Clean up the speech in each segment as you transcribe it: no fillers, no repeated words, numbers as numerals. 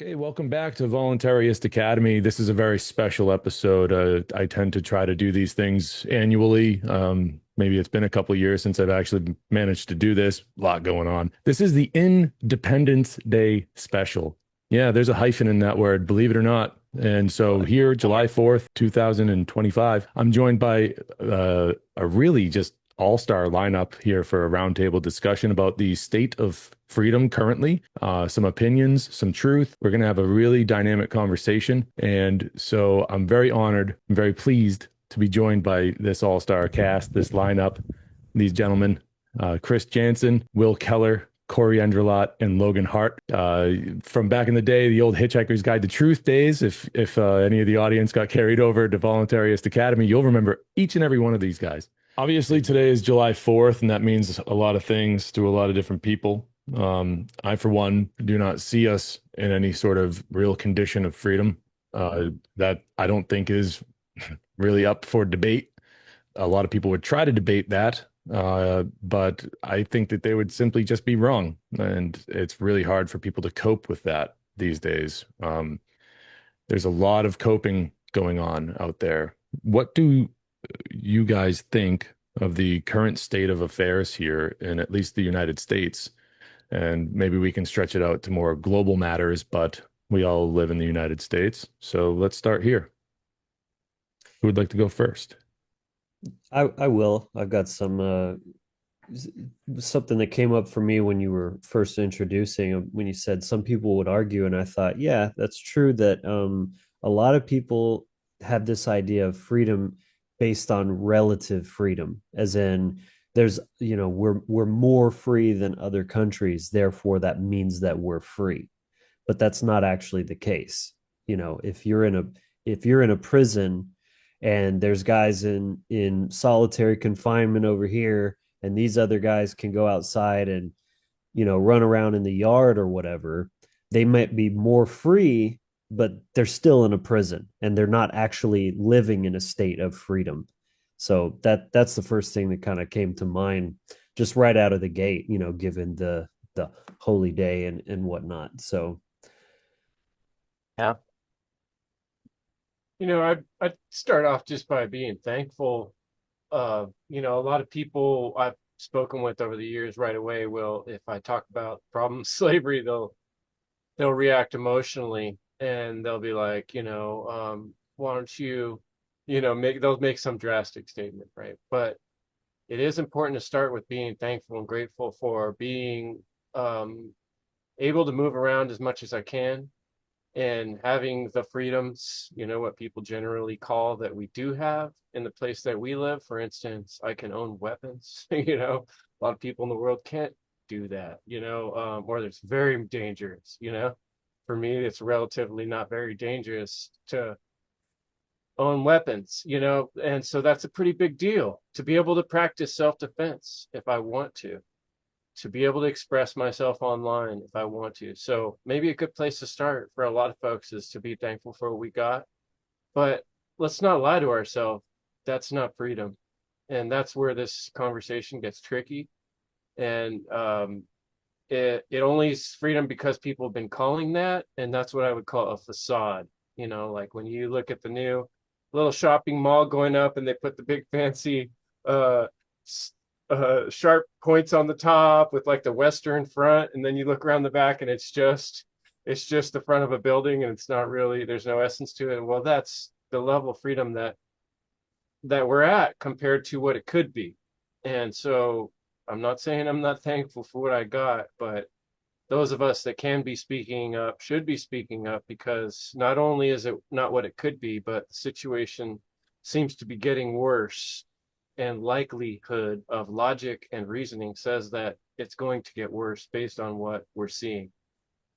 Okay, welcome back to Voluntarist Academy. This is a very special episode. I tend to try to do these things annually. Maybe it's been a couple years since I've actually managed to do this. A lot going on. This is the Independence Day special. Yeah, there's a hyphen in that word, believe it or not. And so here, July 4th, 2025, I'm joined by a really just all-star lineup here for a roundtable discussion about the state of freedom currently, some opinions, some truth. We're going to have a really dynamic conversation. And so I'm very honored, I'm very pleased to be joined by this all-star cast, this lineup, these gentlemen, Chris Jansen, Will Keller, Corey Enderlot, and Logan Hart. From back in the day, the old Hitchhiker's Guide to Truth days. If any of the audience got carried over to Voluntarist Academy, you'll remember each and every one of these guys. Obviously, today is July 4th, and that means a lot of things to a lot of different people. I, for one, do not see us in any sort of real condition of freedom. That I don't think is really up for debate. A lot of people would try to debate that, but I think that they would simply just be wrong. And it's really hard for people to cope with that these days. There's a lot of coping going on out there. What do you guys think of the current state of affairs here in at least the United States? And maybe we can stretch it out to more global matters, but we all live in the United States. So let's start here. Who would like to go first? I will. I've got something that came up for me when you were first introducing when you said some people would argue, and I thought, yeah, that's true that a lot of people have this idea of freedom based on relative freedom, as in there's we're more free than other countries, therefore that means that we're free. But that's not actually the case. If you're in a prison and there's guys in solitary confinement over here, and these other guys can go outside and run around in the yard or whatever, they might be more free, but they're still in a prison and they're not actually living in a state of freedom. So that's the first thing that kind of came to mind just right out of the gate, given the holy day and whatnot. So Yeah. I'd start off just by being thankful. A lot of people I've spoken with over the years right away will, if I talk about problem slavery, they'll react emotionally and they'll be like, why don't you, they'll make some drastic statement, right? But it is important to start with being thankful and grateful for being able to move around as much as I can and having the freedoms, what people generally call that we do have in the place that we live. For instance, I can own weapons. A lot of people in the world can't do that, or it's very dangerous. For me, it's relatively not very dangerous to own weapons. And so that's a pretty big deal to be able to practice self-defense if I want to be able to express myself online if I want to. So maybe a good place to start for a lot of folks is to be thankful for what we got. But let's not lie to ourselves. That's not freedom. And that's where this conversation gets tricky. And it only is freedom because people have been calling that. And that's what I would call a facade. Like when you look at the new little shopping mall going up and they put the big fancy uh, sharp points on the top with like the western front, and then you look around the back and it's just the front of a building and it's not really, there's no essence to it. Well, that's the level of freedom that we're at compared to what it could be. And so I'm not saying I'm not thankful for what I got, but those of us that can be speaking up should be speaking up, because not only is it not what it could be, but the situation seems to be getting worse, and likelihood of logic and reasoning says that it's going to get worse based on what we're seeing.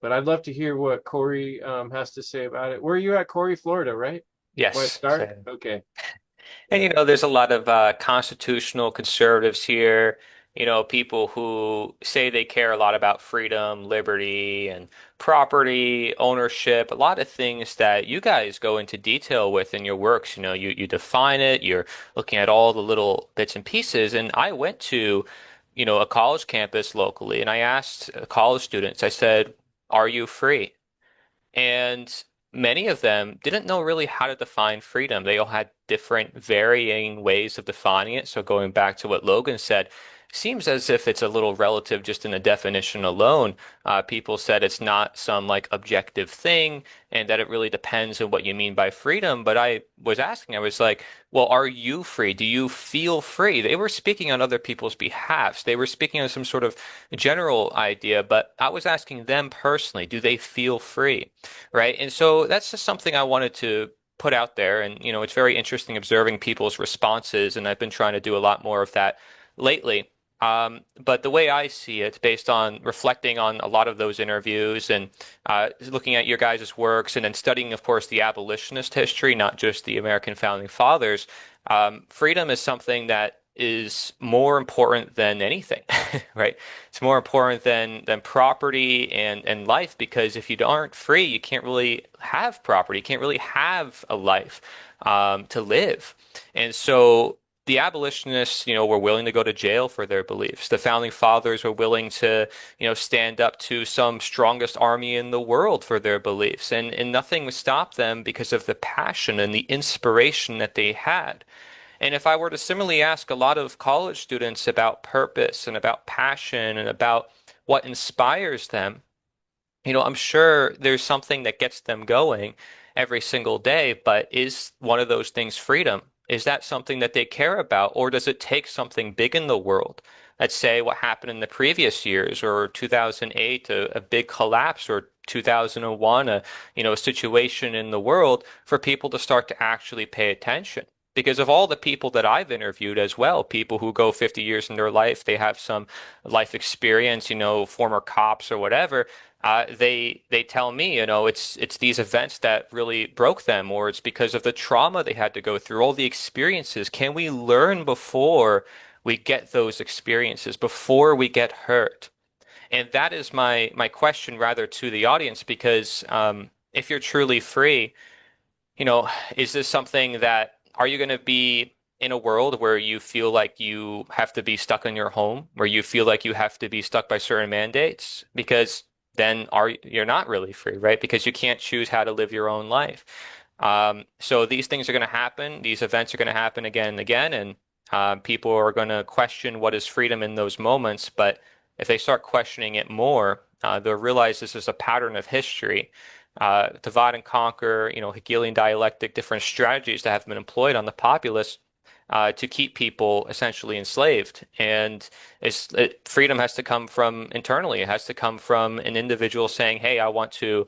But I'd love to hear what Corey has to say about it. Where are you at, Corey? Florida, right? Want to Yes. start? Okay. And Yeah. there's a lot of constitutional conservatives here, people who say they care a lot about freedom, liberty, and property ownership, a lot of things that you guys go into detail with in your works. You define it, you're looking at all the little bits and pieces. And I went to, a college campus locally, and I asked college students, I said, "Are you free?" And many of them didn't know really how to define freedom. They all had different varying ways of defining it. So going back to what Logan said, seems as if it's a little relative just in the definition alone. People said it's not some like objective thing and that it really depends on what you mean by freedom. But I was asking, I was like, well, are you free? Do you feel free? They were speaking on other people's behalfs. They were speaking on some sort of general idea, but I was asking them personally, do they feel free? Right? And so that's just something I wanted to put out there. And, it's very interesting observing people's responses. And I've been trying to do a lot more of that lately. But the way I see it, based on reflecting on a lot of those interviews and looking at your guys' works and then studying, of course, the abolitionist history, not just the American founding fathers, freedom is something that is more important than anything, right? It's more important than property and life because if you aren't free, you can't really have property, you can't really have a life to live. And so the abolitionists, were willing to go to jail for their beliefs. The founding fathers were willing to, stand up to some strongest army in the world for their beliefs. And nothing would stop them because of the passion and the inspiration that they had. And if I were to similarly ask a lot of college students about purpose and about passion and about what inspires them, I'm sure there's something that gets them going every single day, but is one of those things freedom? Is that something that they care about, or does it take something big in the world? Let's say what happened in the previous years, or 2008, a big collapse, or 2001, a situation in the world for people to start to actually pay attention. Because of all the people that I've interviewed as well, people who go 50 years in their life, they have some life experience, former cops or whatever, they tell me, it's these events that really broke them, or it's because of the trauma they had to go through, all the experiences. Can we learn before we get those experiences, before we get hurt? And that is my question rather to the audience, because if you're truly free, is this something that are you going to be in a world where you feel like you have to be stuck in your home, where you feel like you have to be stuck by certain mandates? Because then you're not really free, right? Because you can't choose how to live your own life. So these things are going to happen. These events are going to happen again and again, and people are going to question what is freedom in those moments. But if they start questioning it more, they'll realize this is a pattern of history divide and conquer, Hegelian dialectic, different strategies that have been employed on the populace to keep people essentially enslaved. And freedom has to come from internally. It has to come from an individual saying, "Hey, I want to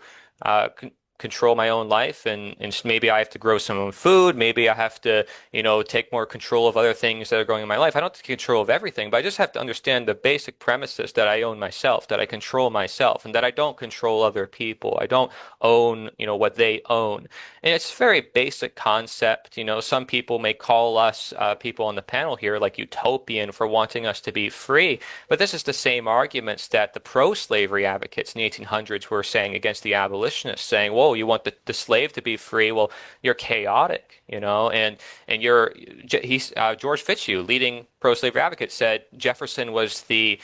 control my own life, and maybe I have to grow some own food. Maybe I have to, take more control of other things that are going in my life. I don't have to take control of everything, but I just have to understand the basic premises that I own myself, that I control myself, and that I don't control other people. I don't own, what they own." And it's a very basic concept. Some people may call us, people on the panel here, like utopian for wanting us to be free. But this is the same arguments that the pro-slavery advocates in the 1800s were saying against the abolitionists, saying, "Whoa, you want the slave to be free? Well, you're chaotic, and George Fitzhugh, leading pro-slavery advocate, said Jefferson was the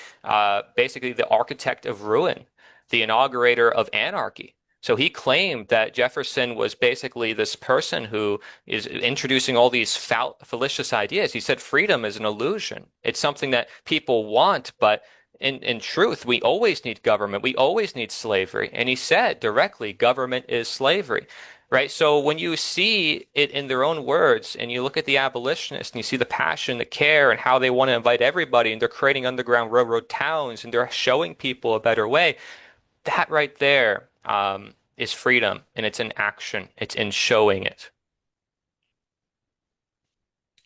basically the architect of ruin, the inaugurator of anarchy." So he claimed that Jefferson was basically this person who is introducing all these fallacious ideas. He said freedom is an illusion. It's something that people want, but in truth, we always need government. We always need slavery. And he said directly, government is slavery. Right. So when you see it in their own words and you look at the abolitionists and you see the passion, the care, and how they want to invite everybody and they're creating underground railroad towns and they're showing people a better way, that right there is freedom, and it's in action. It's in showing it.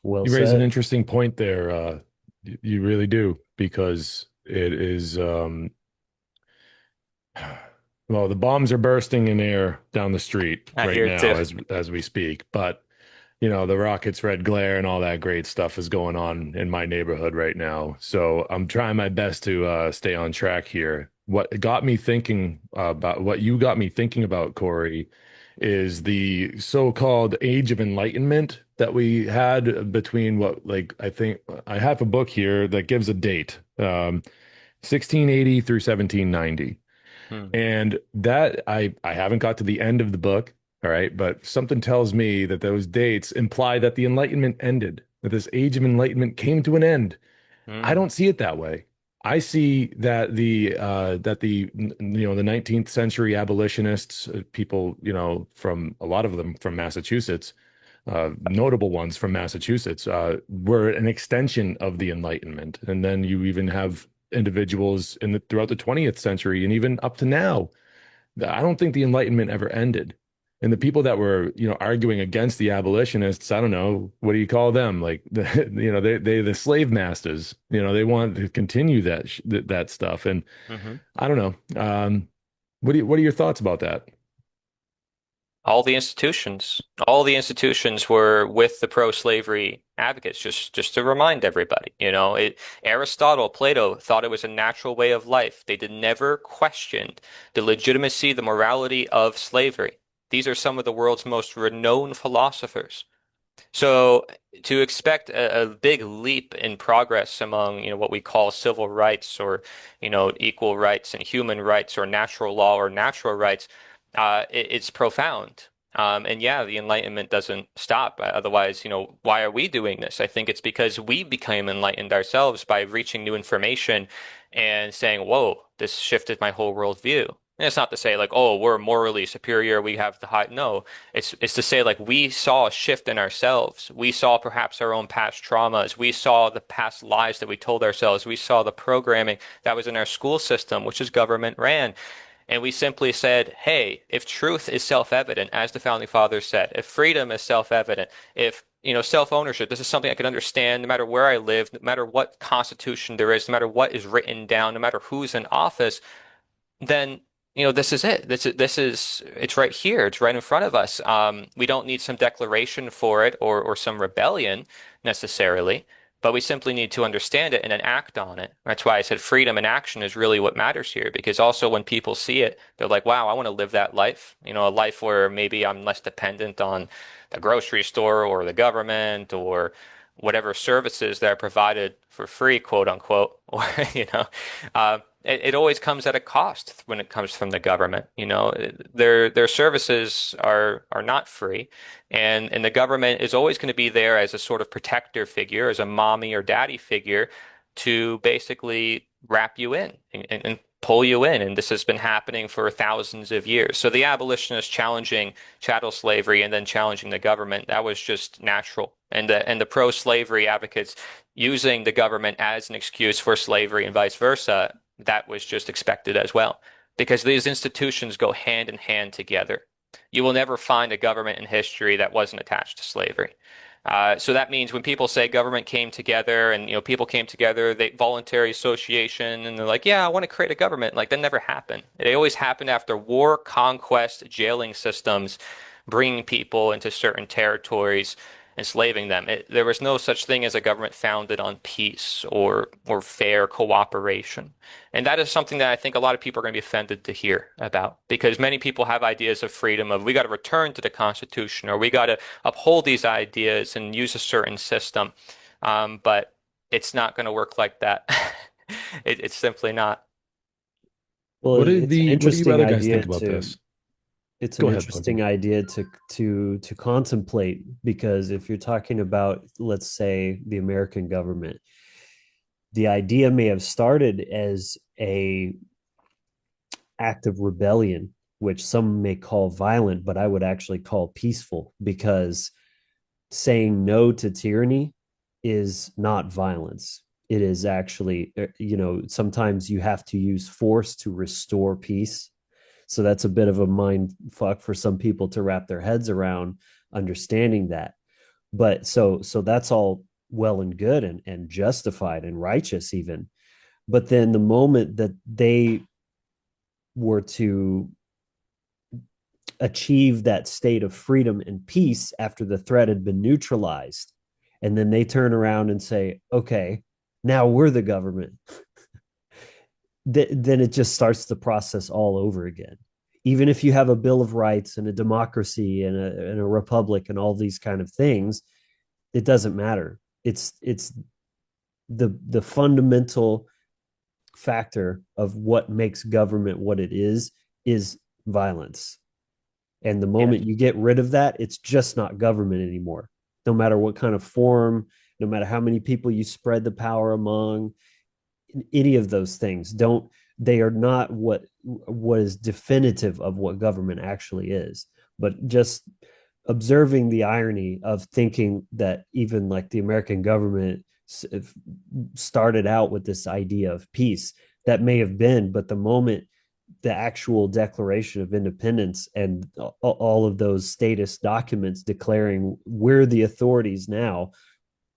Well You raise an said. interesting point there. You really do, because it is well, the bombs are bursting in air down the street I right hear it now too. as we speak. But the rockets, red glare, and all that great stuff is going on in my neighborhood right now. So I'm trying my best to stay on track here. What got me thinking about what you got me thinking about, Corey, is the so-called Age of Enlightenment that we had between I think I have a book here that gives a date, 1680 through 1790. Hmm. And that I haven't got to the end of the book, all right, but something tells me that those dates imply that the Enlightenment ended, that this age of enlightenment came to an end. I Hmm. don't see it that way. I see that the 19th century abolitionists, people, from a lot of them from Massachusetts, notable ones from Massachusetts, were an extension of the Enlightenment. And then you even have individuals throughout the 20th century and even up to now. I don't think the Enlightenment ever ended. And the people that were, arguing against the abolitionists, I don't know, what do you call them? Like, they the slave masters. They want to continue that stuff. And Hmm. I don't know. What are your thoughts about that? All the institutions were with the pro-slavery advocates, just to remind everybody, Aristotle, Plato thought it was a natural way of life. They did never questioned the legitimacy, the morality of slavery. These are some of the world's most renowned philosophers. So to expect a big leap in progress among, what we call civil rights or, equal rights and human rights or natural law or natural rights, it's profound. And yeah, the Enlightenment doesn't stop. Otherwise, why are we doing this? I think it's because we became enlightened ourselves by reaching new information and saying, whoa, this shifted my whole worldview. And it's not to say like, oh, we're morally superior, we have the high. No, it's to say like we saw a shift in ourselves. We saw perhaps our own past traumas. We saw the past lies that we told ourselves. We saw the programming that was in our school system, which is government ran. And we simply said, hey, if truth is self-evident, as the founding fathers said, if freedom is self-evident, if self-ownership, this is something I can understand no matter where I live, no matter what constitution there is, no matter what is written down, no matter who's in office, then this is it. This is it's right here. It's right in front of us. We don't need some declaration for it or some rebellion necessarily, but we simply need to understand it and then act on it. That's why I said freedom and action is really what matters here, because also when people see it, they're like, wow, I want to live that life. A life where maybe I'm less dependent on the grocery store or the government or whatever services that are provided for free, quote unquote, or it always comes at a cost when it comes from the government. Their services are not free, and the government is always going to be there as a sort of protector figure, as a mommy or daddy figure, to basically wrap you in and pull you in. And this has been happening for thousands of years. So the abolitionists challenging chattel slavery and then challenging the government, that was just natural. And the pro-slavery advocates using the government as an excuse for slavery and vice versa, that was just expected as well. Because these institutions go hand in hand together. You will never find a government in history that wasn't attached to slavery. So that means when people say government came together and people came together, they voluntary association, and they're like, yeah, I want to create a government. Like that never happened. It always happened after war, conquest, jailing systems, bringing people into certain territories, enslaving them. There was no such thing as a government founded on peace or fair cooperation. And that is something that I think a lot of people are going to be offended to hear about because many people have ideas of freedom of we got to return to the Constitution or we got to uphold these ideas and use a certain system. But it's not going to work like that. It's simply not. Well, it's an What do you interesting other guys idea think about to this? it's an Go ahead, Quentin. interesting idea to contemplate because if you're talking about, let's say, the American government, the idea may have started as a act of rebellion, which some may call violent, but I would actually call peaceful because saying no to tyranny is not violence. It is actually, sometimes you have to use force to restore peace. So that's a bit of a mind fuck for some people to wrap their heads around understanding that. But so that's all well and good and justified and righteous even. But then the moment that they were to achieve that state of freedom and peace after the threat had been neutralized. And then they turn around and say, okay, now we're the government. Then it just starts the process all over again. Even if you have a Bill of Rights and a democracy and a republic and all these kind of things, it doesn't matter. It's the fundamental factor of what makes government what it is violence. And the Yeah. moment you get rid of that, it's just not government anymore. No matter what kind of form, no matter how many people you spread the power among, any of those things don't, they are not what is definitive of what government actually is. But just observing the irony of thinking that even like the American government started out with this idea of peace, that may have been, but the moment the actual Declaration of Independence and all of those status documents declaring we're the authorities now,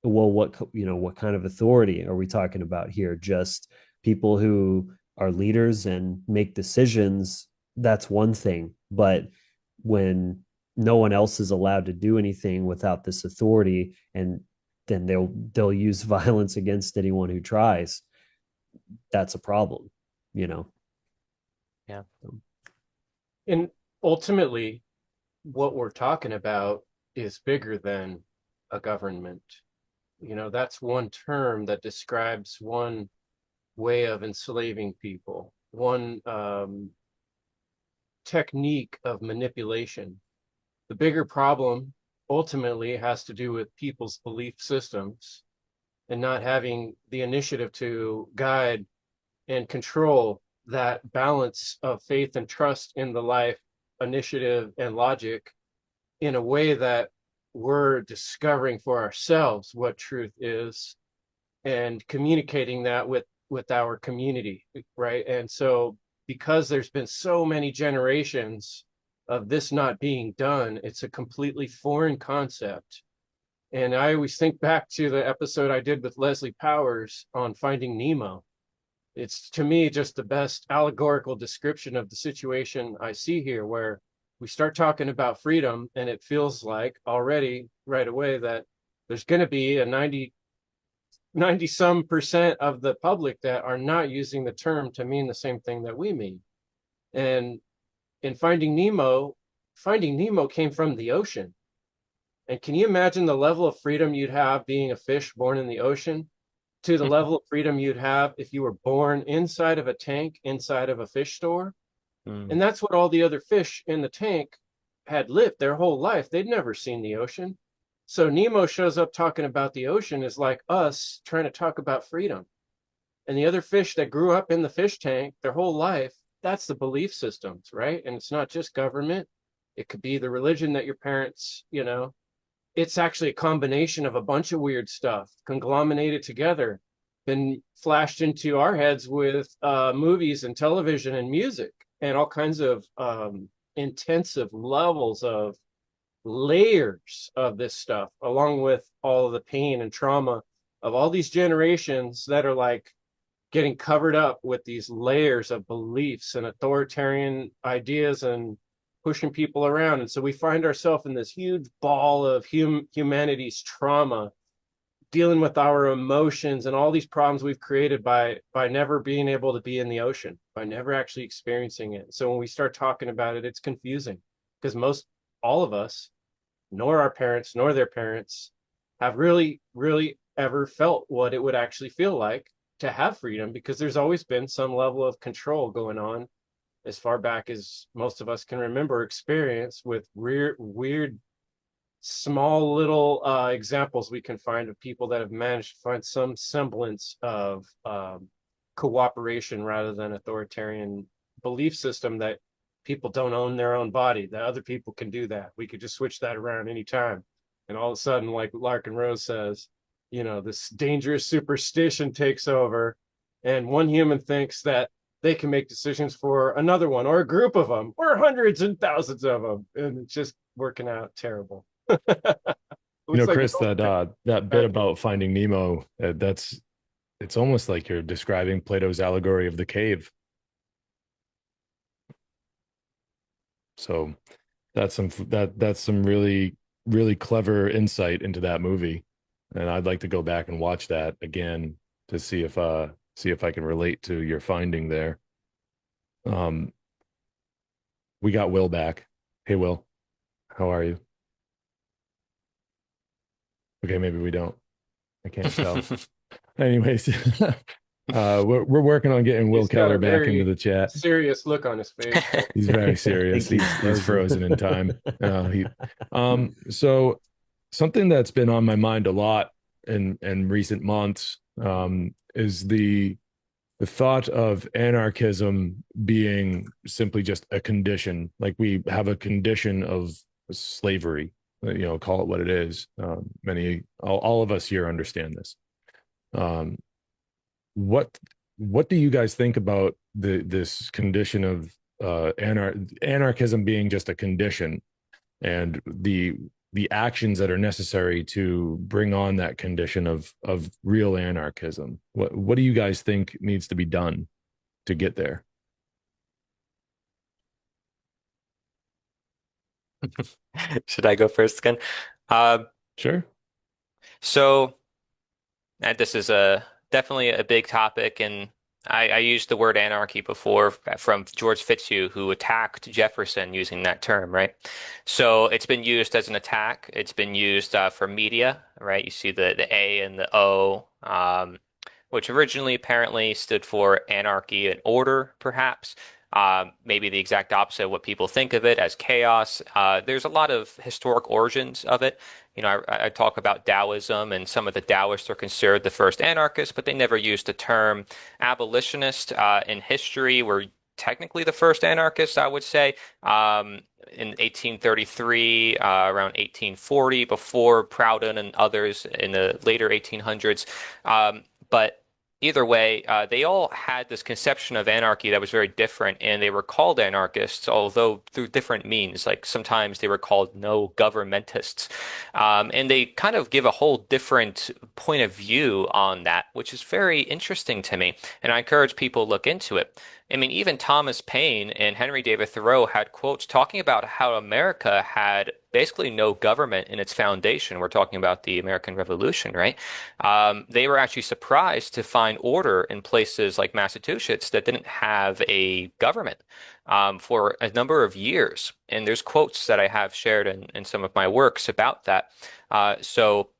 well, what kind of authority are we talking about here? Just people who are leaders and make decisions, that's one thing. But when no one else is allowed to do anything without this authority, and then they'll use violence against anyone who tries, that's a problem, you know. Yeah. And ultimately, what we're talking about is bigger than a government. That's one term that describes one way of enslaving people, one technique of manipulation. The bigger problem ultimately has to do with people's belief systems and not having the initiative to guide and control that balance of faith and trust in the life, initiative, and logic in a way that we're discovering for ourselves what truth is and communicating that with our community, right? And so because there's been so many generations of this not being done, it's a completely foreign concept. And I always think back to the episode I did with Leslie Powers on Finding Nemo. It's to me just the best allegorical description of the situation I see here, where we start talking about freedom and it feels like already right away that there's going to be a 90 some percent of the public that are not using the term to mean the same thing that we mean. And in Finding Nemo came from the ocean. And can you imagine the level of freedom you'd have being a fish born in the ocean to the level of freedom you'd have if you were born inside of a tank, inside of a fish store? Mm. And that's what all the other fish in the tank had lived their whole life. They'd never seen the ocean. So Nemo shows up talking about the ocean is like us trying to talk about freedom. And the other fish that grew up in the fish tank their whole life, that's the belief systems, right? And it's not just government. It could be the religion that your parents, it's actually a combination of a bunch of weird stuff conglomerated together, been flashed into our heads with movies and television and music and all kinds of intensive levels of layers of this stuff, along with all of the pain and trauma of all these generations that are like getting covered up with these layers of beliefs and authoritarian ideas and pushing people around. And so we find ourselves in this huge ball of humanity's trauma, dealing with our emotions and all these problems we've created by never being able to be in the ocean, by never actually experiencing it. So when we start talking about it, it's confusing because all of us, nor our parents, nor their parents, have really, really ever felt what it would actually feel like to have freedom, because there's always been some level of control going on as far back as most of us can remember experience, with weird small little examples we can find of people that have managed to find some semblance of cooperation rather than authoritarian belief system, that people don't own their own body, that other people can do that. We could just switch that around anytime. And all of a sudden, like Larkin Rose says, this dangerous superstition takes over, and one human thinks that they can make decisions for another one or a group of them or hundreds and thousands of them. And it's just working out terrible. Looks like Chris, that bit about Finding Nemo, it's almost like you're describing Plato's allegory of the cave. So that's some really, really clever insight into that movie. And I'd like to go back and watch that again to see if I can relate to your finding there. We got Will back. Hey Will, how are you? Okay, maybe we don't. I can't tell. Anyways, We're working on getting Will He's got Keller a back into very the chat. serious look on his face. He's very I serious. think he's He's frozen. frozen in time. So something that's been on my mind a lot in recent months is the thought of anarchism being simply just a condition, like we have a condition of slavery, call it what it is. All of us here understand this. Um, what what do you guys think about this condition of anarchism being just a condition, and the actions that are necessary to bring on that condition of real anarchism? What do you guys think needs to be done to get there? Should I go first again? Uh, Sure. so this is a definitely a big topic, and I used the word anarchy before from George Fitzhugh, who attacked Jefferson using that term, right? So it's been used as an attack. It's been used for media, right? You see the A and the O, which originally apparently stood for anarchy and order, perhaps. Maybe the exact opposite of what people think of it as chaos. There's a lot of historic origins of it. I talk about Taoism, and some of the Taoists are considered the first anarchists, but they never used the term abolitionist. In history, were technically the first anarchists, I would say, in 1833, around 1840, before Proudhon and others in the later 1800s. But either way, they all had this conception of anarchy that was very different, and they were called anarchists, although through different means. Like sometimes they were called no governmentists. And they kind of give a whole different point of view on that, which is very interesting to me. And I encourage people to look into it. I mean, even Thomas Paine and Henry David Thoreau had quotes talking about how America had basically no government in its foundation. We're talking about the American Revolution, right? They were actually surprised to find order in places like Massachusetts that didn't have a government for a number of years. And there's quotes that I have shared in some of my works about that. So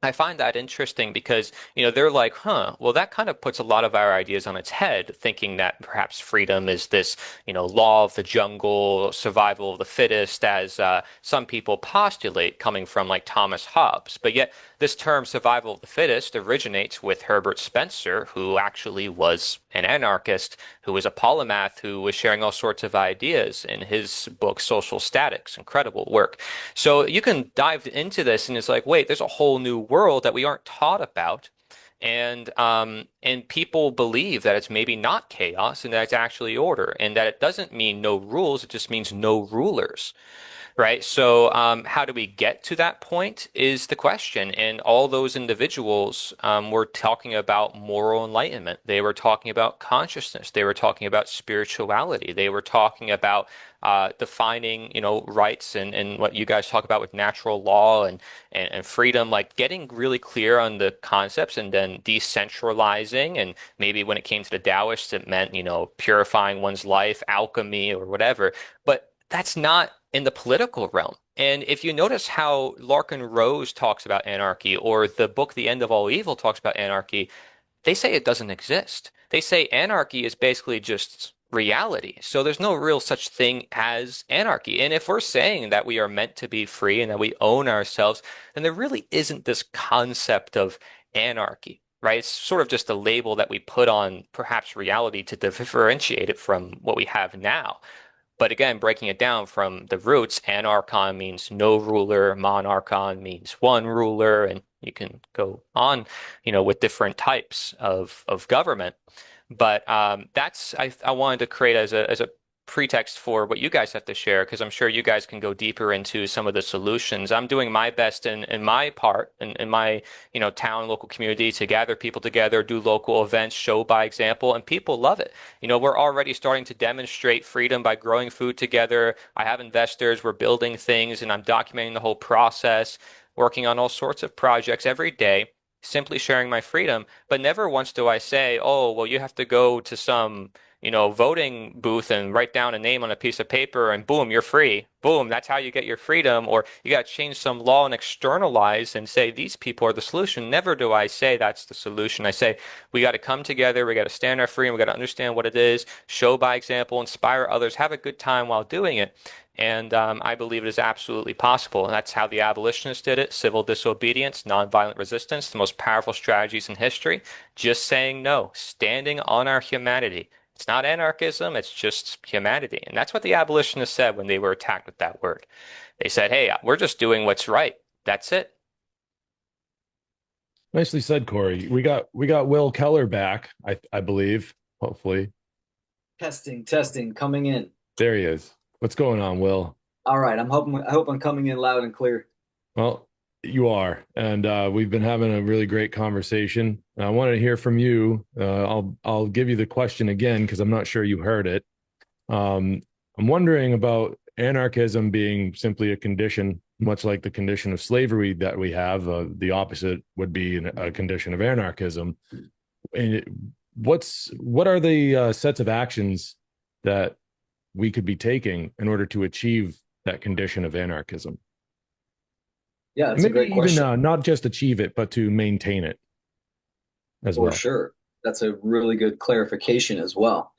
I find that interesting because, they're like, huh, well, that kind of puts a lot of our ideas on its head, thinking that perhaps freedom is this, law of the jungle, survival of the fittest, as some people postulate, coming from like Thomas Hobbes. But yet, this term survival of the fittest originates with Herbert Spencer, who actually was an anarchist, who was a polymath, who was sharing all sorts of ideas in his book, Social Statics. Incredible work. So you can dive into this and it's like, wait, there's a whole new world that we aren't taught about. And people believe that it's maybe not chaos and that it's actually order, and that it doesn't mean no rules, it just means no rulers. Right. So, how do we get to that point is the question. And all those individuals were talking about moral enlightenment. They were talking about consciousness. They were talking about spirituality. They were talking about defining, rights and what you guys talk about with natural law and freedom, like getting really clear on the concepts and then decentralizing. And maybe when it came to the Taoists, it meant, purifying one's life, alchemy, or whatever. But that's not in the political realm. And if you notice how Larkin Rose talks about anarchy, or the book The End of All Evil talks about anarchy, they say it doesn't exist. They say anarchy is basically just reality. So there's no real such thing as anarchy. And if we're saying that we are meant to be free and that we own ourselves, then there really isn't this concept of anarchy, right? It's sort of just a label that we put on perhaps reality to differentiate it from what we have now. But again, breaking it down from the roots, anarchon means no ruler, monarchon means one ruler, and you can go on, with different types of government. But that's I wanted to create as a pretext for what you guys have to share, because I'm sure you guys can go deeper into some of the solutions. I'm doing my best in my part in my town, local community, to gather people together, do local events, show by example, and people love it. We're already starting to demonstrate freedom by growing food together. I have investors, we're building things, and I'm documenting the whole process, working on all sorts of projects every day, simply sharing my freedom. But never once do I say, oh, well, you have to go to some, voting booth and write down a name on a piece of paper and boom, you're free. Boom, that's how you get your freedom. Or you got to change some law and externalize and say these people are the solution. Never do I say that's the solution. I say we got to come together, we got to stand our freedom, we got to understand what it is, show by example, inspire others, have a good time while doing it. And I believe it is absolutely possible. And that's how the abolitionists did it: civil disobedience, nonviolent resistance, the most powerful strategies in history. Just saying no, standing on our humanity. It's not anarchism, it's just humanity. And that's what the abolitionists said when they were attacked with that word. They said, hey, we're just doing what's right. That's it. Nicely said, Corey. We got Will Keller back, I believe. Hopefully. Testing, testing, coming in. There he is. What's going on, Will? All right, I hope I'm coming in loud and clear. Well, you are, and we've been having a really great conversation. I wanted to hear from you. I'll give you the question again because I'm not sure you heard it. I'm wondering about anarchism being simply a condition, much like the condition of slavery that we have. The opposite would be a condition of anarchism. And what are the sets of actions that we could be taking in order to achieve that condition of anarchism? Yeah, that's a Maybe great question. even not just achieve it, but to maintain it as For well. sure. That's a really good clarification as well.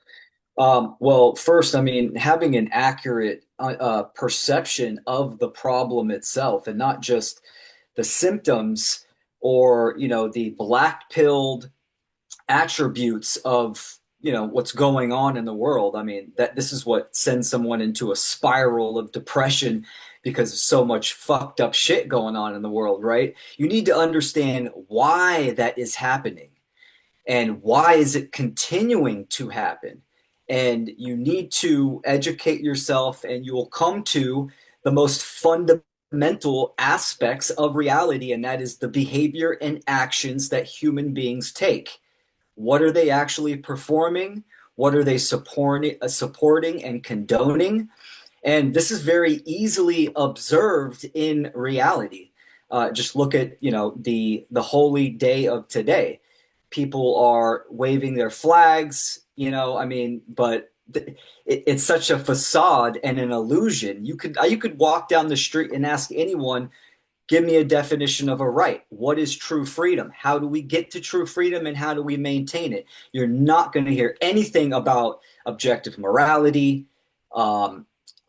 Well, first, I mean, having an accurate perception of the problem itself and not just the symptoms or, the black-pilled attributes of, what's going on in the world. I mean, that this is what sends someone into a spiral of depression because of so much fucked up shit going on in the world, right? You need to understand why that is happening and why is it continuing to happen. And you need to educate yourself and you will come to the most fundamental aspects of reality, and that is the behavior and actions that human beings take. What are they actually performing? What are they supporting and condoning? And this is very easily observed in reality. Just look at the holy day of today. People are waving their flags, I mean, but it's such a facade and an illusion. You could walk down the street and ask anyone, give me a definition of a right. What is true freedom? How do we get to true freedom and how do we maintain it? You're not going to hear anything about objective morality,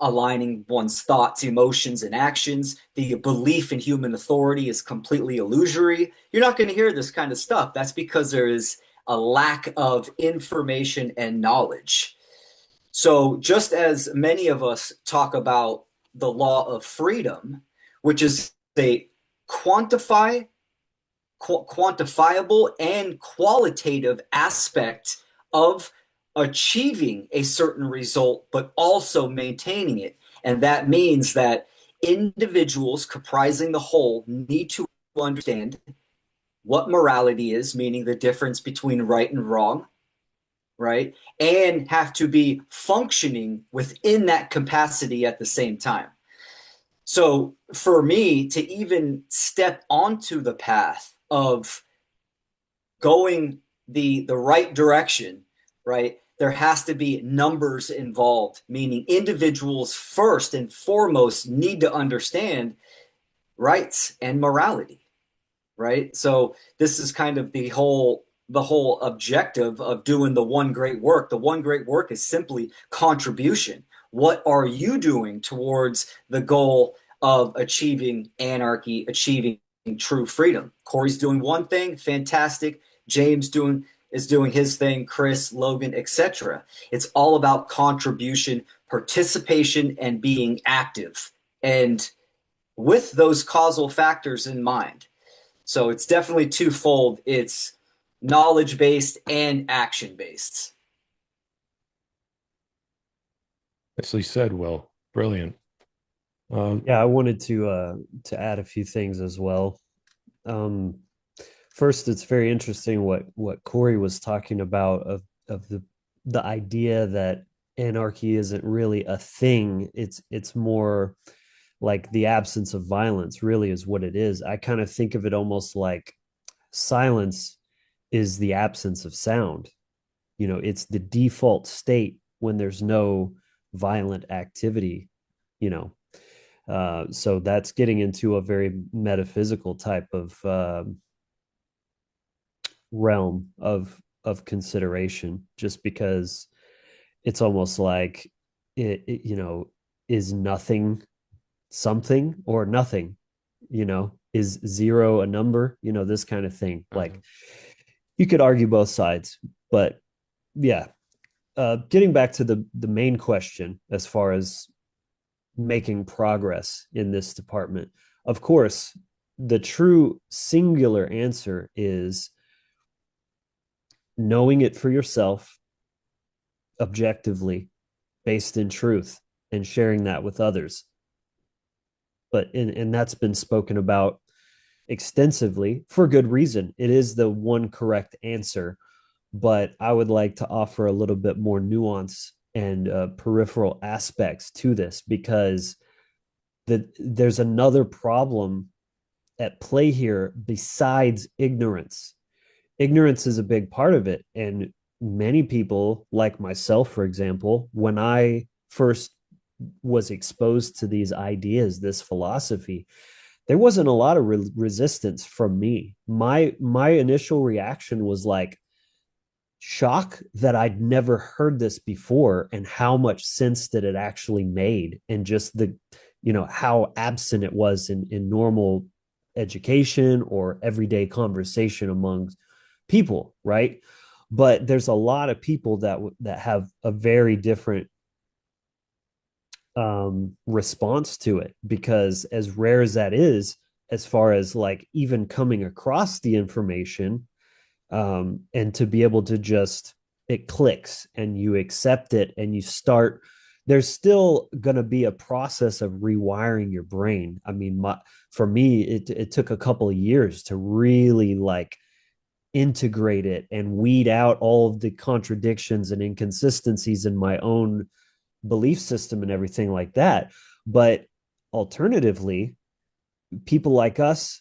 aligning one's thoughts, emotions, and actions. The belief in human authority is completely illusory. You're not going to hear this kind of stuff. That's because there is a lack of information and knowledge. So just as many of us talk about the law of freedom, which is a quantifiable and qualitative aspect of achieving a certain result, but also maintaining it. And that means that individuals comprising the whole need to understand what morality is, meaning the difference between right and wrong, right? And have to be functioning within that capacity at the same time. So for me to even step onto the path of going the right direction, right, there has to be numbers involved, meaning individuals first and foremost need to understand rights and morality, right? So this is kind of the whole objective of doing the one great work. The one great work is simply contribution. What are you doing towards the goal of achieving anarchy, achieving true freedom? Corey's doing one thing, fantastic. James is doing his thing, Chris, Logan, etc. It's all about contribution, participation, and being active. And with those causal factors in mind. So it's definitely twofold. It's knowledge-based and action-based. Nicely said, Will. Brilliant. Yeah, I wanted to add a few things as well. Um, First, it's very interesting what Corey was talking about of the idea that anarchy isn't really a thing. It's more like the absence of violence really is what it is. I kind of think of it almost like silence is the absence of sound. it's the default state when there's no violent activity, you know. So that's getting into a very metaphysical type of realm of consideration, just because it's almost like is nothing something or nothing, is zero a number, this kind of thing. Like, you could argue both sides, but yeah. Getting back to the main question, as far as making progress in this department, of course, the true singular answer is knowing it for yourself objectively, based in truth, and sharing that with others. And that's been spoken about extensively for good reason. It is the one correct answer, but I would like to offer a little bit more nuance and peripheral aspects to this, because there's another problem at play here besides ignorance. Ignorance is a big part of it. And many people, like myself, for example, when I first was exposed to these ideas, this philosophy, there wasn't a lot of resistance from me. My initial reaction was like shock that I'd never heard this before, and how much sense that it actually made, and just how absent it was in normal education or everyday conversation among people, right? But there's a lot of people that have a very different response to it, because as rare as that is, as far as like even coming across the information, and to be able to just, it clicks and you accept it and you start, there's still going to be a process of rewiring your brain. I mean, for me, it took a couple of years to really like integrate it and weed out all of the contradictions and inconsistencies in my own belief system and everything like that. But alternatively, people like us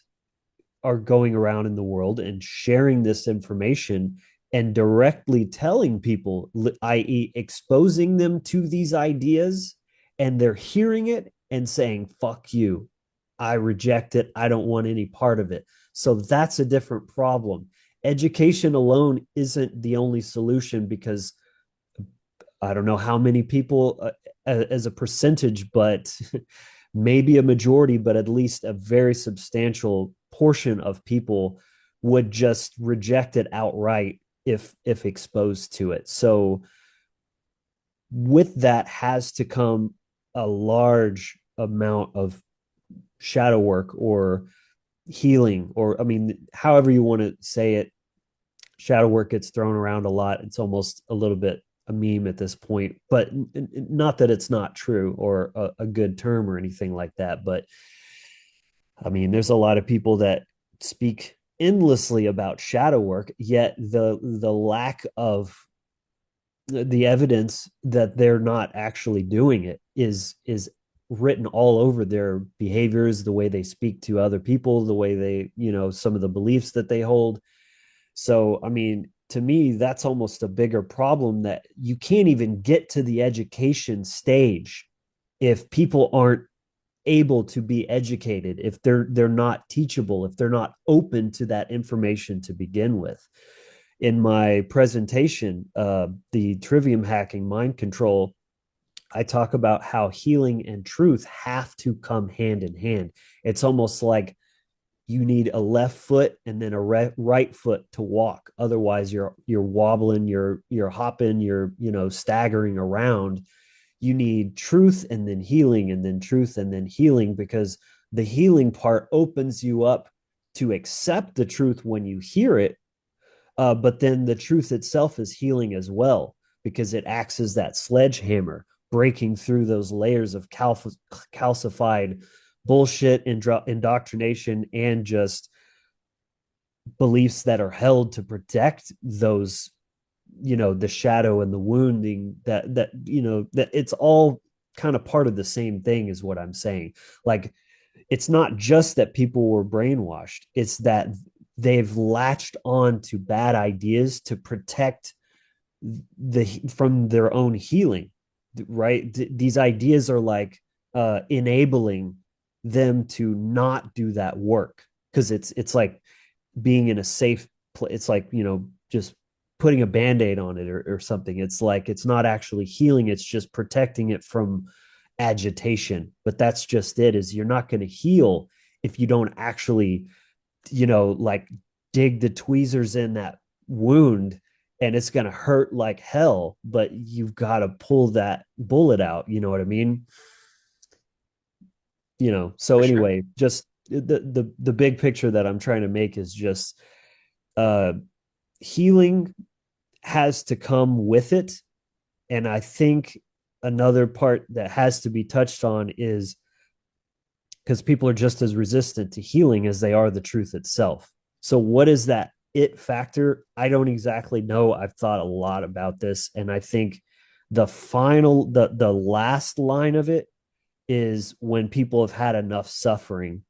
are going around in the world and sharing this information and directly telling people, i.e., exposing them to these ideas, and they're hearing it and saying, fuck you. I reject it. I don't want any part of it. So that's a different problem. Education alone isn't the only solution, because I don't know how many people, as a percentage, but maybe a majority, but at least a very substantial portion of people would just reject it outright if exposed to it. So with that has to come a large amount of shadow work or healing, or I mean, however you want to say it. Shadow work gets thrown around a lot. It's almost a little bit a meme at this point, but not that it's not true or a good term or anything like that. But I mean, there's a lot of people that speak endlessly about shadow work, yet the lack of the evidence that they're not actually doing it is written all over their behaviors, the way they speak to other people, the way they, some of the beliefs that they hold. So, I mean, to me, that's almost a bigger problem, that you can't even get to the education stage if people aren't able to be educated, if they're not teachable, if they're not open to that information to begin with. In my presentation, the trivium hacking mind control, I talk about how healing and truth have to come hand in hand. It's almost like you need a left foot and then a right foot to walk. Otherwise, you're wobbling, you're hopping, you're staggering around. You need truth and then healing, and then truth and then healing, because the healing part opens you up to accept the truth when you hear it. But then the truth itself is healing as well, because it acts as that sledgehammer, breaking through those layers of calcified bullshit, indoctrination, and just beliefs that are held to protect those, the shadow and the wounding, that it's all kind of part of the same thing, is what I'm saying. Like, it's not just that people were brainwashed, it's that they've latched on to bad ideas to protect from their own healing, right? These ideas are like enabling them to not do that work, because it's like being in a safe place. It's like, just putting a band-aid on it, or something. It's like it's not actually healing, it's just protecting it from agitation. But that's just it, is you're not going to heal if you don't actually, like, dig the tweezers in that wound, and it's going to hurt like hell, but you've got to pull that bullet out. You know what I mean? So For sure. anyway, just the big picture that I'm trying to make is just uh healing has to come with it. And I think another part that has to be touched on is, because people are just as resistant to healing as they are the truth itself. So what is that it factor? I don't exactly know. I've thought a lot about this, and I think the last line of it is when people have had enough suffering,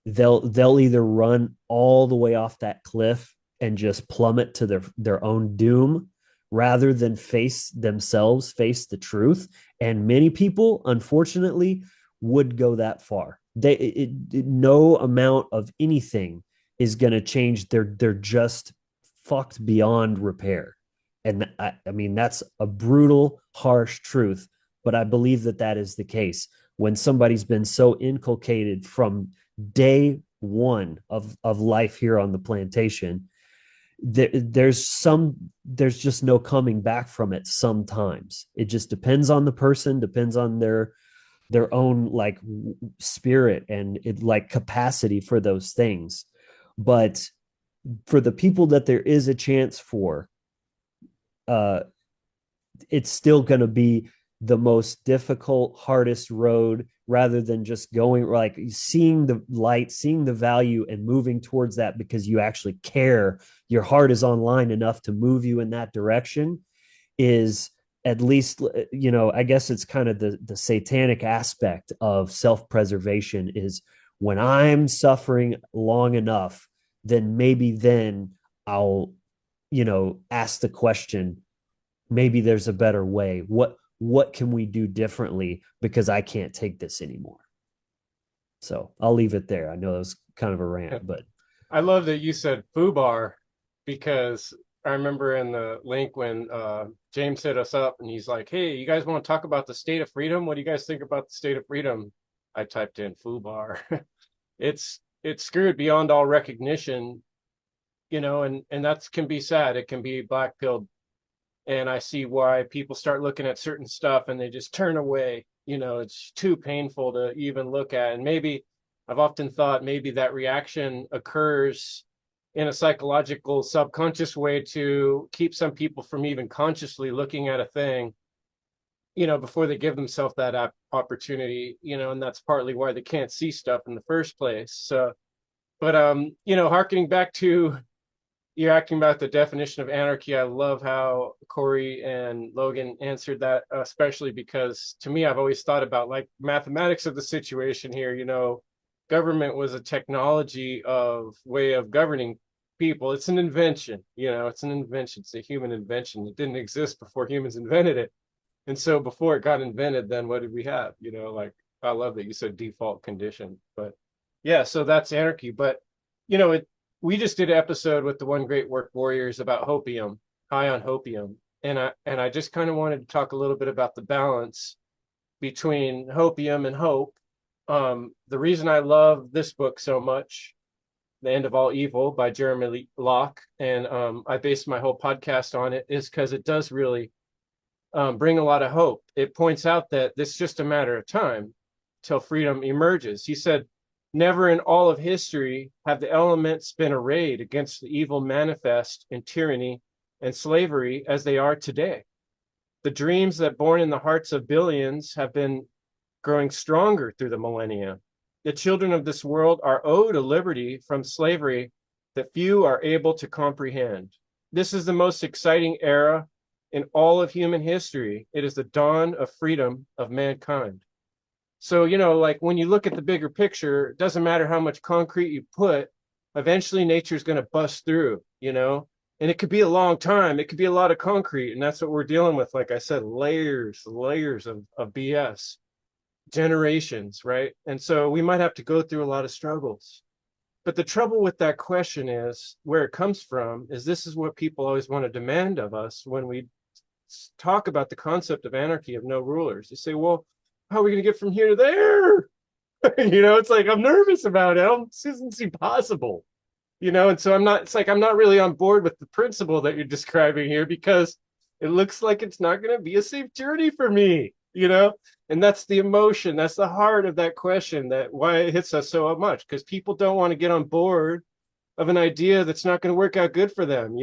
they'll either run all the way off that cliff and just plummet to their own doom, rather than face the truth. And many people, unfortunately, would go that far. No amount of anything is going to change. They're just fucked beyond repair. And I mean, that's a brutal, harsh truth, but I believe that is the case. When somebody's been so inculcated from day one of life here on the plantation, there's just no coming back from it. Sometimes it just depends on the person, depends on their own, like, spirit and it, like, capacity for those things. But for the people that there is a chance for, uh it's still going to be the most difficult, hardest road, rather than just going, like, seeing the light, seeing the value, and moving towards that because you actually care. Your heart is online enough to move you in that direction. Is, at least, I guess it's kind of the satanic aspect of self-preservation, is when I'm suffering long enough, then I'll, ask the question, maybe there's a better way. What can we do differently, because I can't take this anymore. So I'll leave it there. I know that was kind of a rant, but I love that you said foobar, because I remember in the link when James hit us up and he's like, "Hey, you guys want to talk about the state of freedom? What do you guys think about the state of freedom?" I typed in foobar. It's screwed beyond all recognition, and that can be sad. It can be black pilled, and I see why people start looking at certain stuff and they just turn away. It's too painful to even look at. And maybe I've often thought maybe that reaction occurs in a psychological subconscious way to keep some people from even consciously looking at a thing, before they give themselves that opportunity, and that's partly why they can't see stuff in the first place. So, but harkening back to you're asking about the definition of anarchy. I love how Corey and Logan answered that, especially because to me, I've always thought about, like, mathematics of the situation here. Government was a technology of way of governing people. It's an invention, it's an invention. It's a human invention. It didn't exist before humans invented it. And so before it got invented, then what did we have? Like, I love that you said default condition, but yeah, so that's anarchy. But, we just did an episode with the One Great Work Warriors about hopium, high on hopium. And I just kind of wanted to talk a little bit about the balance between hopium and hope. The reason I love this book so much, The End of All Evil by Jeremy Locke, and I based my whole podcast on it, is because it does really bring a lot of hope. It points out that this is just a matter of time till freedom emerges. He said, "Never in all of history have the elements been arrayed against the evil manifest in tyranny and slavery as they are today. The dreams that born in the hearts of billions have been growing stronger through the millennia. The children of this world are owed a liberty from slavery that few are able to comprehend. This is the most exciting era in all of human history. It is the dawn of freedom of mankind." So, like, when you look at the bigger picture, it doesn't matter how much concrete you put, eventually nature's going to bust through, And it could be a long time. It could be a lot of concrete. And that's what we're dealing with. Like I said, layers of BS, generations, right? And so we might have to go through a lot of struggles. But the trouble with that question is where it comes from is this is what people always want to demand of us when we talk about the concept of anarchy, of no rulers. They say, well, how are we going to get from here to there? It's like, I'm nervous about it. This doesn't seem possible. And so I'm not really on board with the principle that you're describing here because it looks like it's not going to be a safe journey for me. And that's the emotion, that's the heart of that question, that why it hits us so much, because people don't want to get on board of an idea that's not going to work out good for them.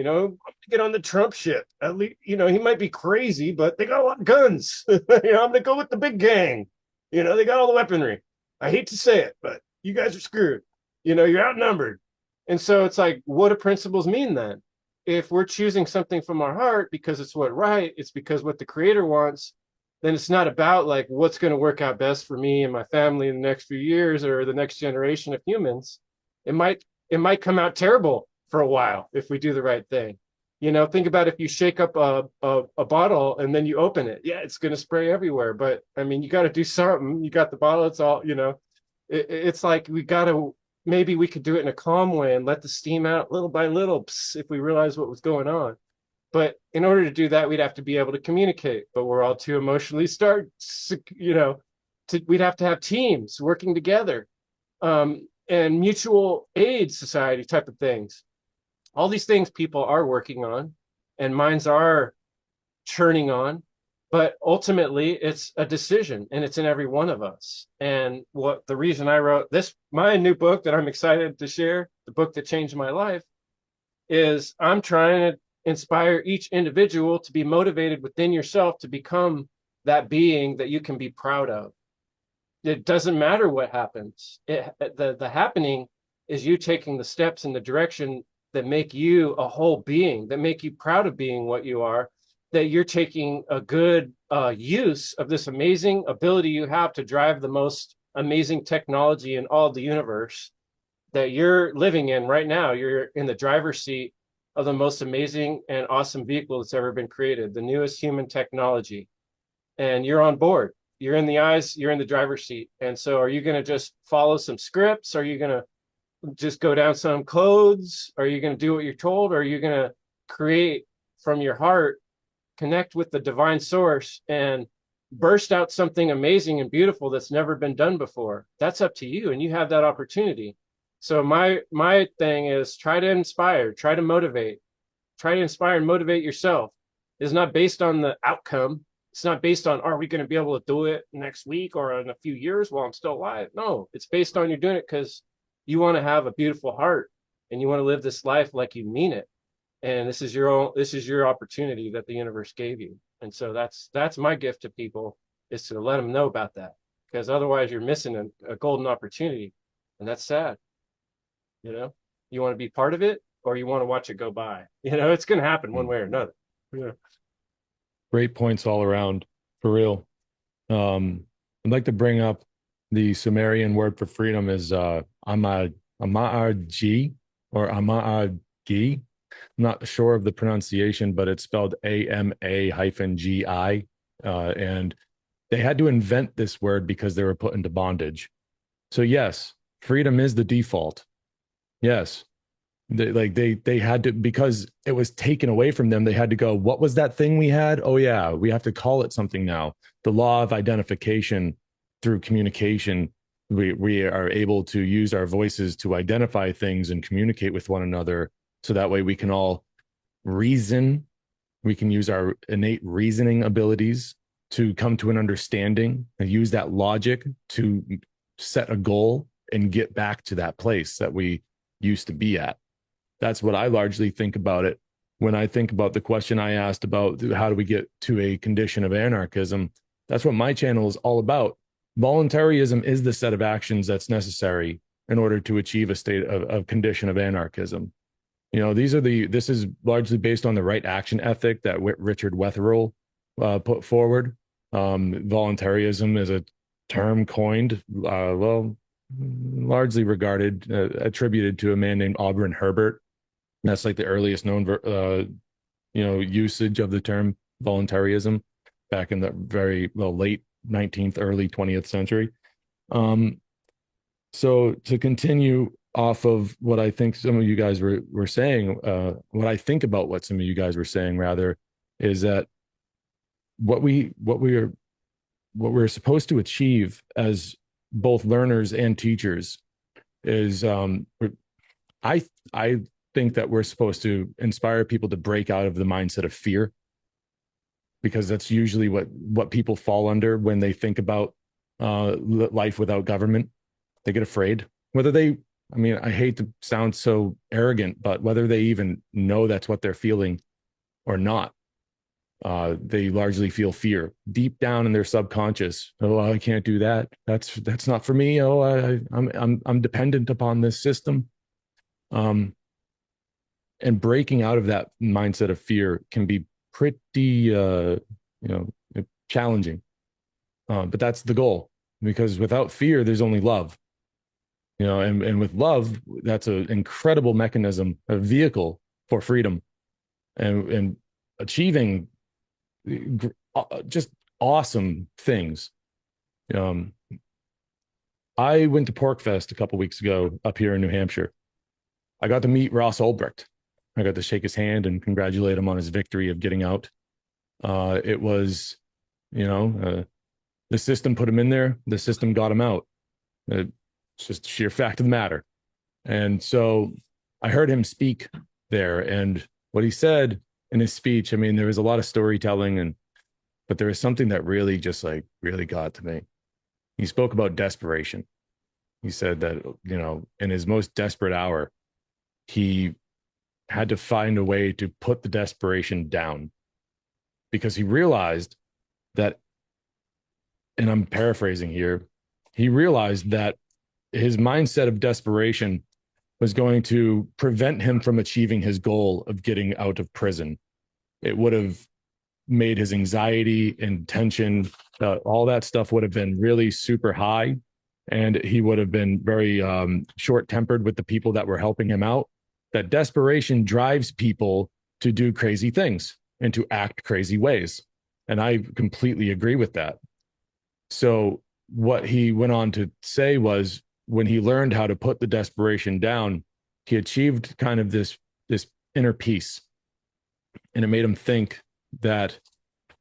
Get on the Trump shit. At least, he might be crazy, but they got a lot of guns. I'm going to go with the big gang. They got all the weaponry. I hate to say it, but you guys are screwed. You're outnumbered. And so it's like, what do principles mean then? If we're choosing something from our heart because it's it's because what the creator wants, then it's not about like what's going to work out best for me and my family in the next few years or the next generation of humans. It might come out terrible for a while if we do the right thing. Think about if you shake up a bottle and then you open it. Yeah, it's going to spray everywhere. But I mean, you got to do something. You got the bottle. It's all, it's like maybe we could do it in a calm way and let the steam out little by little if we realize what was going on. But in order to do that, we'd have to be able to communicate. But we're all too emotionally we'd have to have teams working together, and mutual aid society type of things. All these things people are working on and minds are churning on, but ultimately it's a decision and it's in every one of us. And the reason I wrote my new book that I'm excited to share, the book that changed my life, is I'm trying to inspire each individual to be motivated within yourself to become that being that you can be proud of. It doesn't matter what happens. The happening is you taking the steps in the direction that make you a whole being, that make you proud of being what you are, that you're taking a good use of this amazing ability you have to drive the most amazing technology in all the universe that you're living in right now. You're in the driver's seat of the most amazing and awesome vehicle that's ever been created, the newest human technology. And you're on board. You're in the driver's seat. And so are you going to just follow some scripts? Are you going to just go down some codes? Are you going to do what you're told? Or are you going to create from your heart, connect with the divine source and burst out something amazing and beautiful that's never been done before? That's up to you. And you have that opportunity. So my thing is try to inspire, try to inspire and motivate yourself. It's not based on the outcome. It's not based on, are we going to be able to do it next week or in a few years while I'm still alive? No, it's based on you're doing it because you want to have a beautiful heart and you want to live this life like you mean it. And this is your opportunity that the universe gave you. And so that's my gift to people, is to let them know about that, because otherwise you're missing a golden opportunity. And that's sad. You want to be part of it or you want to watch it go by. It's going to happen one way or another. Yeah. Great points all around, for real. I'd like to bring up the Sumerian word for freedom is Ama'agi or Ama'agi. I'm not sure of the pronunciation, but it's spelled AMA-GI. And they had to invent this word because they were put into bondage. So yes, freedom is the default. Yes. They had to, because it was taken away from them. They had to go, what was that thing we had? Oh yeah, we have to call it something now. The law of identification through communication. We are able to use our voices to identify things and communicate with one another. So that way we can all reason. We can use our innate reasoning abilities to come to an understanding and use that logic to set a goal and get back to that place that we used to be at. That's what I largely think about it. When I think about the question I asked about how do we get to a condition of anarchism, that's what my channel is all about. Voluntaryism is the set of actions that's necessary in order to achieve a state of condition of anarchism. This is largely based on the right action ethic that Richard Wetherill put forward. Voluntaryism is a term coined, largely attributed to a man named Auburn Herbert. That's like the earliest known usage of the term voluntarism back in the very late 19th, early 20th century. Um, so to continue off of what I think some of you guys were saying, what I think about what some of you guys were saying rather is that what we what we are what we're supposed to achieve as both learners and teachers is I I think that we're supposed to inspire people to break out of the mindset of fear, because that's usually what people fall under when they think about life without government. They get afraid. Whether they, I mean, I hate to sound so arrogant, but whether they even know that's what they're feeling or not, they largely feel fear deep down in their subconscious. Oh, I can't do that. That's not for me. Oh, I'm dependent upon this system. Um, and breaking out of that mindset of fear can be pretty, know, challenging. But that's the goal, because without fear, there's only love. And with love, that's an incredible mechanism, a vehicle for freedom and achieving just awesome things. Um, I went to Pork Fest a couple weeks ago up here in New Hampshire. I got to meet Ross Ulbricht. I got to shake his hand and congratulate him on his victory of getting out. It was, you know, the system put him in there. The system got him out. It's just sheer fact of the matter. And so I heard him speak there, and what he said in his speech, I mean, there was a lot of storytelling, but there was something that really just like really got to me. He spoke about desperation. He said that, in his most desperate hour, he had to find a way to put the desperation down, because he realized that, and I'm paraphrasing here, he realized that his mindset of desperation was going to prevent him from achieving his goal of getting out of prison. It would have made his anxiety and tension, all that stuff would have been really super high. And he would have been very short tempered with the people that were helping him out. That desperation drives people to do crazy things and to act crazy ways. And I completely agree with that. So, what he went on to say was, when he learned how to put the desperation down, he achieved kind of this inner peace. And it made him think that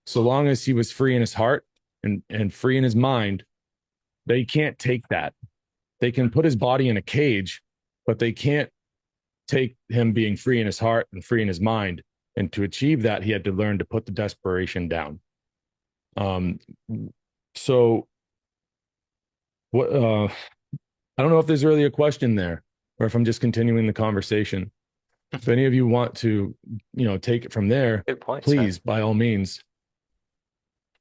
so long as he was free in his heart and free in his mind, they can't take that. They can put his body in a cage, but they can't take him being free in his heart and free in his mind. And to achieve that, he had to learn to put the desperation down. Um, so what? I don't know if there's really a question there, or if I'm just continuing the conversation. If any of you want to, take it from there, Good points, man. please, by all means.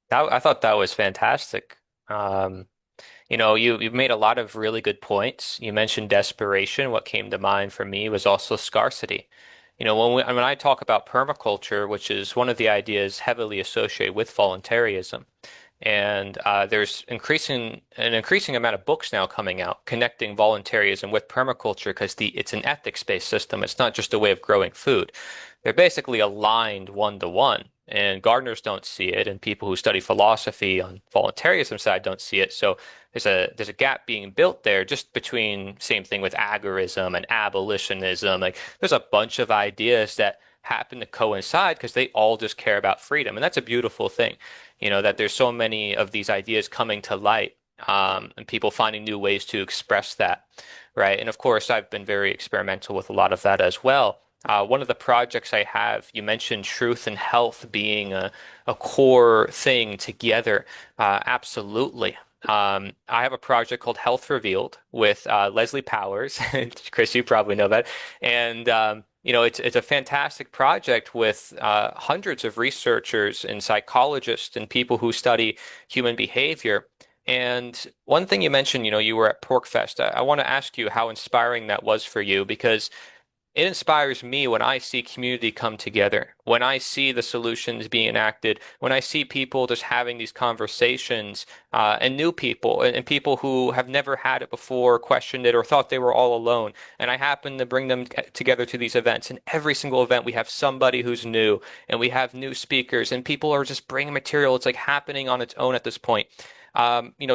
I thought that was fantastic. You've made a lot of really good points. You mentioned desperation. What came to mind for me was also scarcity. When I talk about permaculture, which is one of the ideas heavily associated with voluntarism, and there's an increasing amount of books now coming out connecting voluntarism with permaculture, because it's an ethics-based system. It's not just a way of growing food. They're basically aligned one to one. And gardeners don't see it, and people who study philosophy on voluntarism side don't see it. So there's a gap being built there, just between, same thing with agorism and abolitionism. Like, there's a bunch of ideas that happen to coincide because they all just care about freedom, and that's a beautiful thing. That there's so many of these ideas coming to light, and people finding new ways to express that, right? And of course, I've been very experimental with a lot of that as well. One of the projects I have, you mentioned truth and health being a core thing together. Absolutely. I have a project called Health Revealed with Leslie Powers. Chris, you probably know that. And it's a fantastic project with hundreds of researchers and psychologists and people who study human behavior. And one thing you mentioned, you were at Pork Fest. I want to ask you how inspiring that was for you, because It inspires me when I see community come together, when I see the solutions being enacted, when I see people just having these conversations, and new people and people who have never had it before, questioned it, or thought they were all alone. And I happen to bring them together to these events. And every single event, we have somebody who's new, and we have new speakers, and people are just bringing material. It's like happening on its own at this point.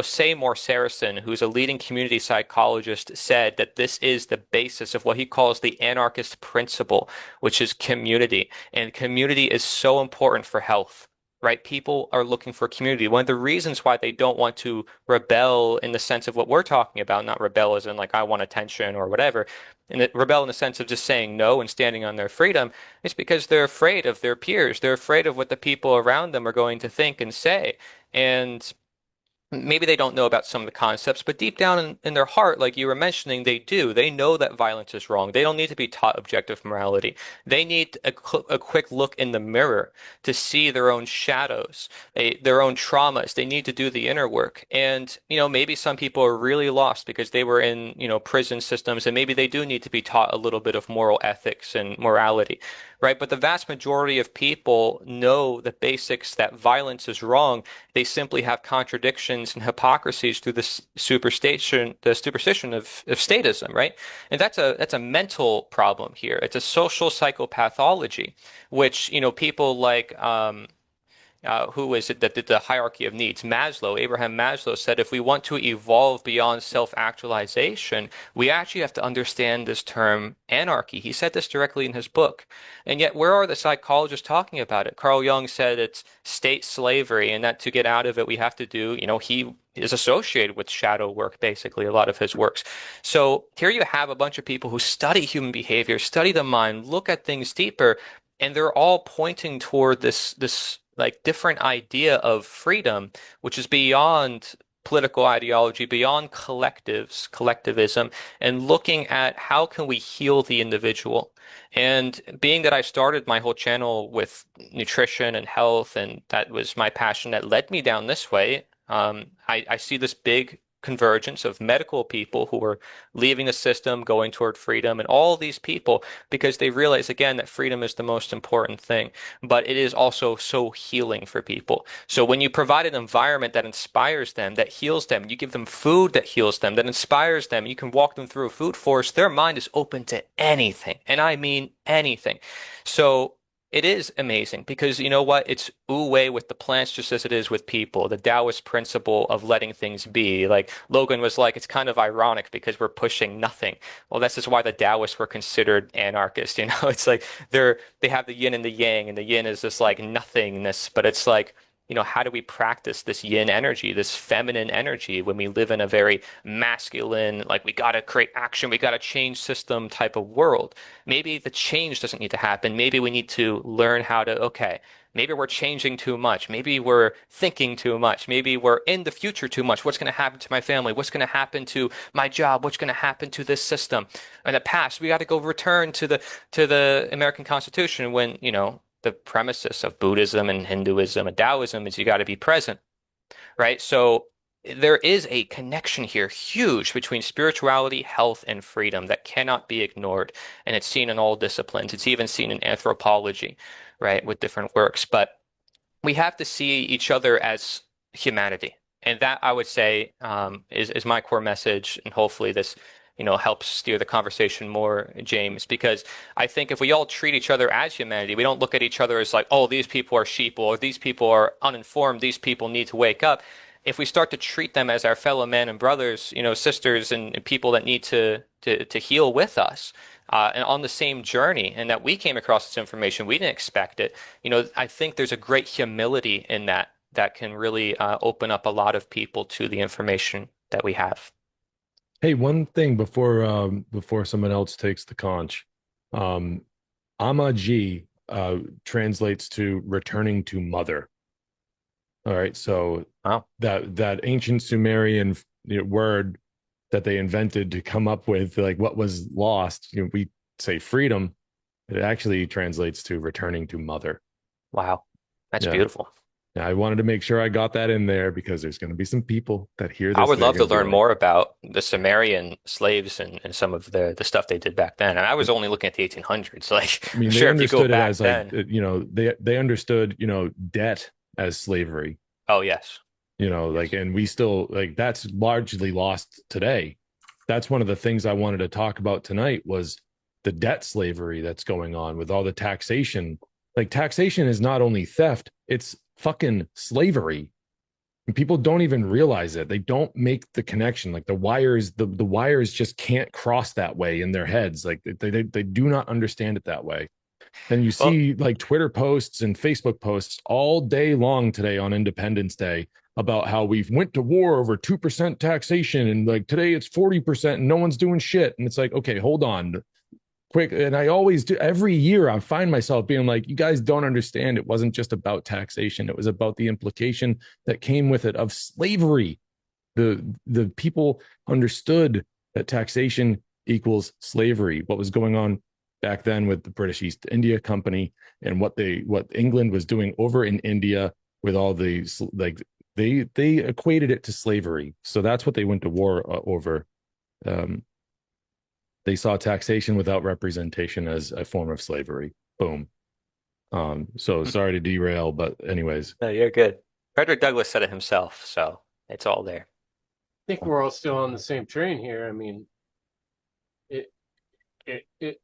Seymour Saracen, who's a leading community psychologist, said that this is the basis of what he calls the anarchist principle, which is community. And community is so important for health, right? People are looking for community. One of the reasons why they don't want to rebel in the sense of what we're talking about, not rebel as in like I want attention or whatever, and rebel in the sense of just saying no and standing on their freedom, is because they're afraid of their peers. They're afraid of what the people around them are going to think and say. And maybe they don't know about some of the concepts, but deep down in their heart, like you were mentioning, they do. They know that violence is wrong. They don't need to be taught objective morality. They need a quick look in the mirror to see their own shadows, their own traumas. They need to do the inner work. And, maybe some people are really lost because they were in, prison systems, and maybe they do need to be taught a little bit of moral ethics and morality, right? But the vast majority of people know the basics that violence is wrong. They simply have contradictions and hypocrisies through the superstition of statism, right? And that's a mental problem here. It's a social psychopathology, which, people like who is it that did the hierarchy of needs? Maslow, Abraham Maslow said if we want to evolve beyond self-actualization, we actually have to understand this term anarchy. He said this directly in his book. And yet, where are the psychologists talking about it? Carl Jung said it's state slavery, and that to get out of it, we have to do, he is associated with shadow work, basically, a lot of his works. So here you have a bunch of people who study human behavior, study the mind, look at things deeper, and they're all pointing toward this like different idea of freedom, which is beyond political ideology, beyond collectivism, and looking at how can we heal the individual. And being that I started my whole channel with nutrition and health, and that was my passion that led me down this way, I see this big convergence of medical people who are leaving the system, going toward freedom, and all these people because they realize again that freedom is the most important thing, but it is also so healing for people. So when you provide an environment that inspires them, that heals them, you give them food that heals them, that inspires them, you can walk them through a food forest, their mind is open to anything, and I mean anything. So it is amazing because you know what? It's wu-wei with the plants just as it is with people. The Taoist principle of letting things be. Like Logan was like, it's kind of ironic because we're pushing nothing. Well, this is why the Taoists were considered anarchists. It's like they have the yin and the yang, and the yin is this like nothingness, but it's like, how do we practice this yin energy, this feminine energy when we live in a very masculine, like we got to create action, we got to change system type of world? Maybe the change doesn't need to happen. Maybe we need to learn how to, okay, maybe we're changing too much. Maybe we're thinking too much. Maybe we're in the future too much. What's going to happen to my family? What's going to happen to my job? What's going to happen to this system? In the past, we got to go return to the American Constitution when, the premises of Buddhism and Hinduism and Taoism is you got to be present, right? So there is a connection here, huge, between spirituality, health, and freedom that cannot be ignored. And it's seen in all disciplines. It's even seen in anthropology, right, with different works. But we have to see each other as humanity. And that I would say is my core message. And hopefully this, helps steer the conversation more, James, because I think if we all treat each other as humanity, we don't look at each other as like, oh, these people are sheeple, or these people are uninformed, these people need to wake up. If we start to treat them as our fellow men and brothers, sisters and people that need to heal with us, and on the same journey, and that we came across this information, we didn't expect it. I think there's a great humility in that can really open up a lot of people to the information that we have. Hey, one thing before someone else takes the conch. Um, Amaji translates to returning to mother. All right, so Wow. that ancient Sumerian word that they invented to come up with like what was lost, we say freedom, it actually translates to returning to mother. Wow. That's Yeah. beautiful. I wanted to make sure I got that in there because there's going to be some people that hear I this. would They're love to going to be learn like, more about the Sumerian slaves and some of the stuff they did back then. And I was only looking at the 1800s. Like, I I'm mean, they sure if you go understood it back as like, then, they understood, debt as slavery, oh yes, like, Yes. and we still like that's largely lost today. That's one of the things I wanted to talk about tonight was the debt slavery that's going on with all the taxation. Like taxation is not only theft, it's fucking slavery. And people don't even realize it. They don't make the connection. Like the wires just can't cross that way in their heads. Like they do not understand it that way. And you well, see like Twitter posts and Facebook posts all day long today on Independence Day about how we've went to war over 2% taxation and like today it's 40% and no one's doing shit. And it's like, okay, hold on quick. And I always do every year. I find myself being like, you guys don't understand. It wasn't just about taxation. It was about the implication that came with it of slavery. The people understood that taxation equals slavery. What was going on back then with the British East India Company and what England was doing over in India with all the like they equated it to slavery. So that's what they went to war over. Um, they saw taxation without representation as a form of slavery. Boom. So sorry to derail, but anyways, no, you're good. Frederick Douglass said it himself, so it's all there. I think we're all still on the same train here. I mean, it it it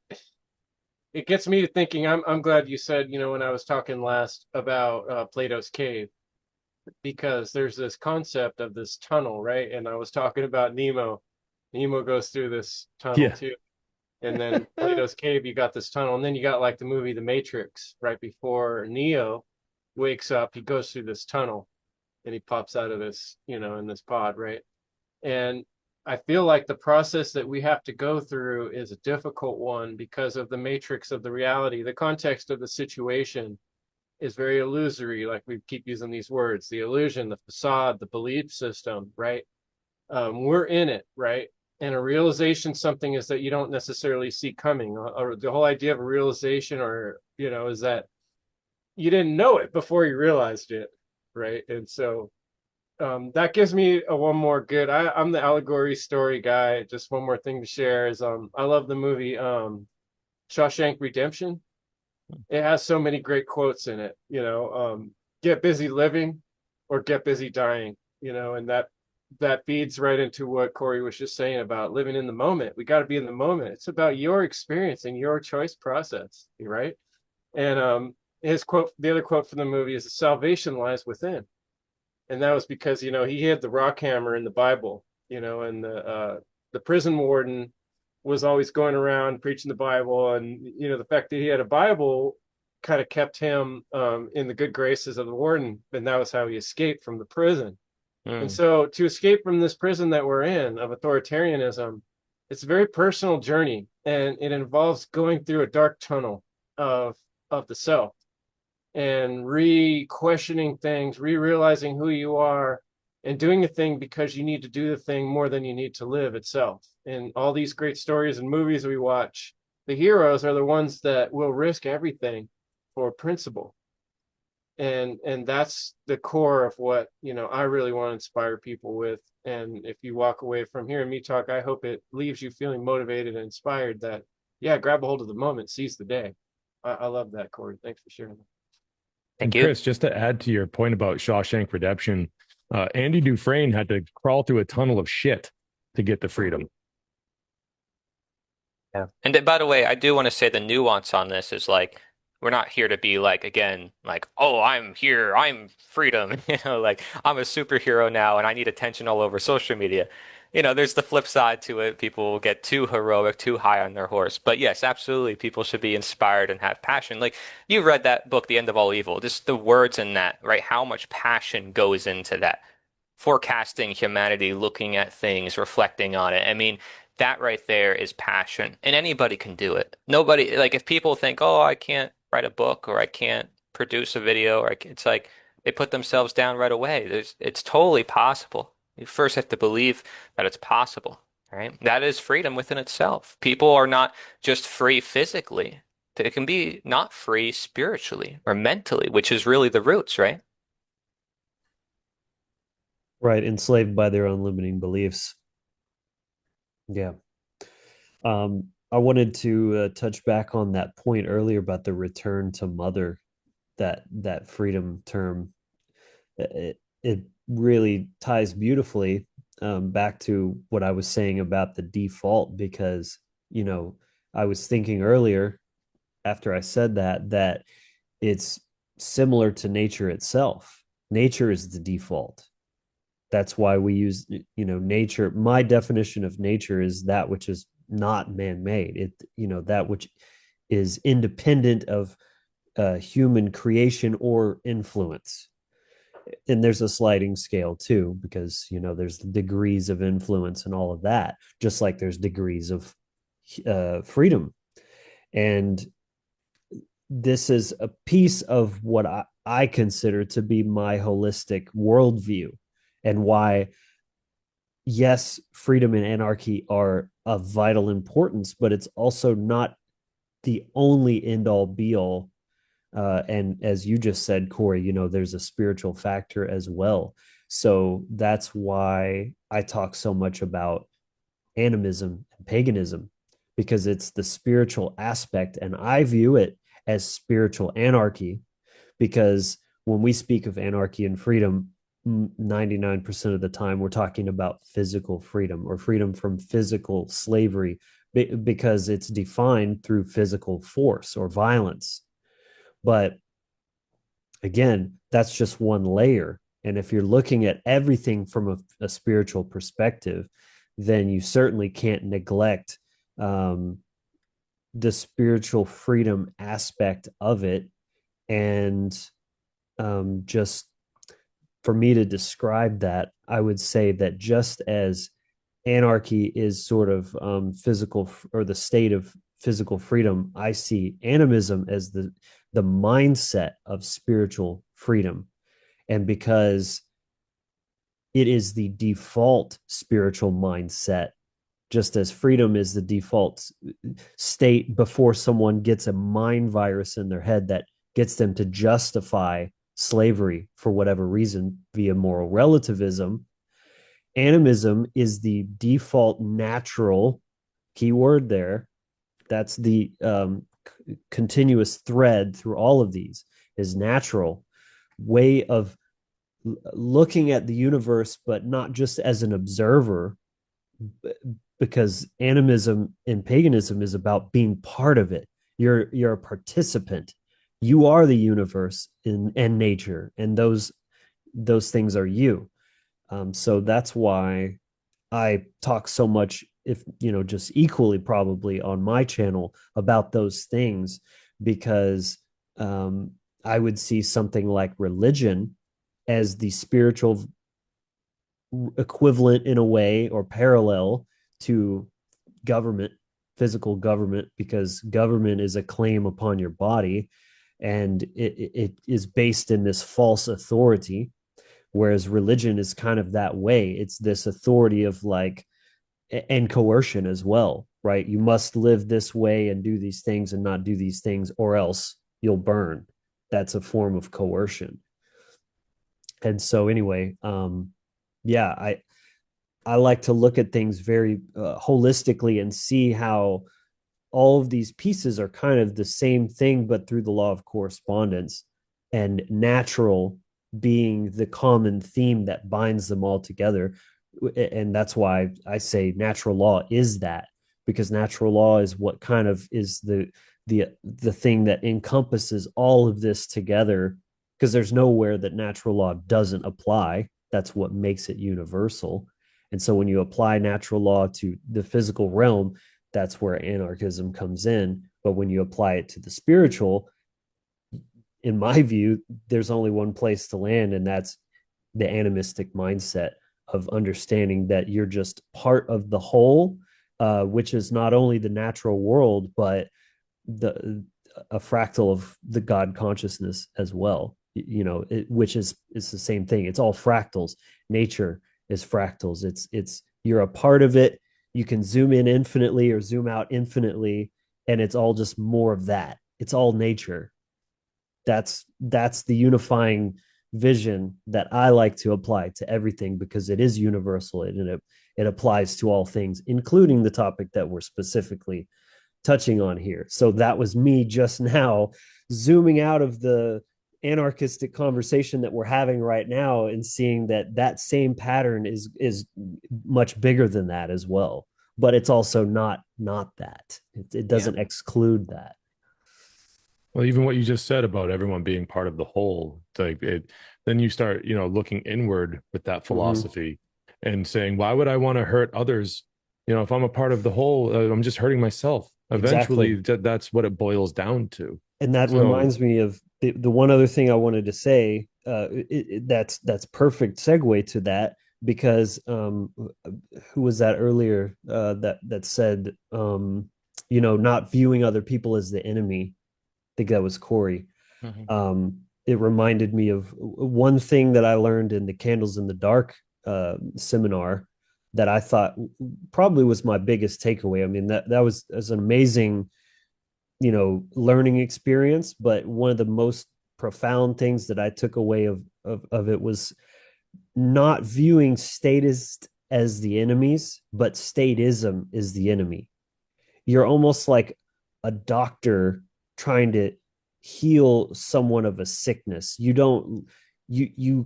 it gets me to thinking. I'm glad you said, when I was talking last about Plato's cave, because there's this concept of this tunnel, right? And I was talking about Nemo. Nemo goes through this tunnel yeah. too. And then Plato's cave, you got this tunnel. And then you got like the movie The Matrix, right before Neo wakes up, he goes through this tunnel and he pops out of this, in this pod, right? And I feel like the process that we have to go through is a difficult one because of the matrix of the reality. The context of the situation is very illusory, like we keep using these words, the illusion, the facade, the belief system, right? We're in it, right? And a realization something is that you don't necessarily see coming. Or the whole idea of a realization, or is that you didn't know it before you realized it, right? And so that gives me a one more good. I'm the allegory story guy. Just one more thing to share is I love the movie Shawshank Redemption. It has so many great quotes in it. Get busy living or get busy dying. And that feeds right into what Corey was just saying about living in the moment. We got to be in the moment. It's about your experience and your choice process, right? And his quote, the other quote from the movie is, "Salvation lies within." And that was because he had the rock hammer in the Bible, and the prison warden was always going around preaching the Bible, and the fact that he had a Bible kind of kept him in the good graces of the warden, and that was how he escaped from the prison. And Mm. so to escape from this prison that we're in of authoritarianism, it's a very personal journey, and it involves going through a dark tunnel of the self and re-questioning things, re-realizing who you are, and doing the thing because you need to do the thing more than you need to live itself. And all these great stories and movies we watch, the heroes are the ones that will risk everything for principle. And that's the core of what I really want to inspire people with. And if you walk away from hearing me talk, I hope it leaves you feeling motivated and inspired that, yeah, grab a hold of the moment, seize the day. I love that, Corey. Thanks for sharing that. And Thank you. Chris, just to add to your point about Shawshank Redemption, Andy Dufresne had to crawl through a tunnel of shit to get the freedom. Yeah. And by the way, I do want to say the nuance on this is like we're not here to be like again like oh I'm here I'm freedom like I'm a superhero now and I need attention all over social media. There's the flip side to it. People will get too heroic, too high on their horse. But yes, absolutely, people should be inspired and have passion. Like you read that book, The End of All Evil, just the words in that, right? How much passion goes into that forecasting humanity, looking at things, reflecting on it. I mean, that right there is passion, and anybody can do it. Nobody, like, if people think, oh, I can't write a book or I can't produce a video, it's like they put themselves down right away. It's totally possible. You first have to believe that it's possible, right? That is freedom within itself. People are not just free physically. They can be not free spiritually or mentally, which is really the roots, right? Right, enslaved by their own limiting beliefs. Yeah. I wanted to touch back on that point earlier about the return to mother, that freedom term. It really ties beautifully back to what I was saying about the default, because you know I was thinking earlier after I said that it's similar to nature itself. Nature is the default. That's why we use, nature. My definition of nature is that which is not man-made. That which is independent of human creation or influence. And there's a sliding scale too, because there's degrees of influence and all of that, just like there's degrees of freedom. And this is a piece of what I consider to be my holistic worldview, and why, yes, freedom and anarchy are of vital importance, but it's also not the only end all be all. And as you just said, Corey, there's a spiritual factor as well. So that's why I talk so much about animism and paganism, because it's the spiritual aspect. And I view it as spiritual anarchy, because when we speak of anarchy and freedom, 99% of the time we're talking about physical freedom, or freedom from physical slavery, because it's defined through physical force or violence. But again, that's just one layer. And if you're looking at everything from a spiritual perspective, then you certainly can't neglect um, the spiritual freedom aspect of it. And just for me to describe that, I would say that just as anarchy is sort of physical, or the state of physical freedom, I see animism as the mindset of spiritual freedom. And because it is the default spiritual mindset, just as freedom is the default state before someone gets a mind virus in their head that gets them to justify slavery for whatever reason via moral relativism, animism is the default natural, keyword there, that's the continuous thread through all of these, is natural way of looking at the universe, but not just as an observer, because animism and paganism is about being part of it. You're a participant. You are the universe and nature, and those things are you. So that's why I talk so much, if just equally probably on my channel, about those things, because I would see something like religion as the spiritual equivalent in a way, or parallel to government, physical government, because government is a claim upon your body, and it is based in this false authority, whereas religion is kind of that way. It's this authority of like, and coercion as well, right? You must live this way and do these things and not do these things, or else you'll burn. That's a form of coercion. And so anyway, yeah, I like to look at things very holistically, and see how all of these pieces are kind of the same thing, but through the law of correspondence, and natural being the common theme that binds them all together. And that's why I say natural law is that, because natural law is what kind of is the thing that encompasses all of this together, because there's nowhere that natural law doesn't apply. That's what makes it universal. And so when you apply natural law to the physical realm, that's where anarchism comes in. But when you apply it to the spiritual, in my view, there's only one place to land, and that's the animistic mindset of understanding that you're just part of the whole, which is not only the natural world, but the a fractal of the God consciousness as well. Which is the same thing. It's all fractals. Nature is fractals. It's you're a part of it. You can zoom in infinitely or zoom out infinitely, and it's all just more of that. It's all nature. That's the unifying vision that I like to apply to everything because it is universal and it applies to all things, including the topic that we're specifically touching on here. So that was me just now zooming out of the anarchistic conversation that we're having right now and seeing that that same pattern is much bigger than that as well, but it's also not that it Yeah. doesn't exclude that. Well, even what you just said about everyone being part of the whole, it's like it, then you start, looking inward with that Mm-hmm. philosophy and saying, why would I want to hurt others? If I'm a part of the whole, I'm just hurting myself. Eventually, Exactly. that's what it boils down to. And that So, reminds me of the one other thing I wanted to say. That's perfect segue to that because who was that earlier that said not viewing other people as the enemy. I think that was Corey. Mhm. It reminded me of one thing that I learned in the Candles in the Dark seminar that I thought probably was my biggest takeaway. I mean that was an amazing learning experience, but one of the most profound things that I took away of it was not viewing statists as the enemies, but statism is the enemy. You're almost like a doctor trying to heal someone of a sickness. You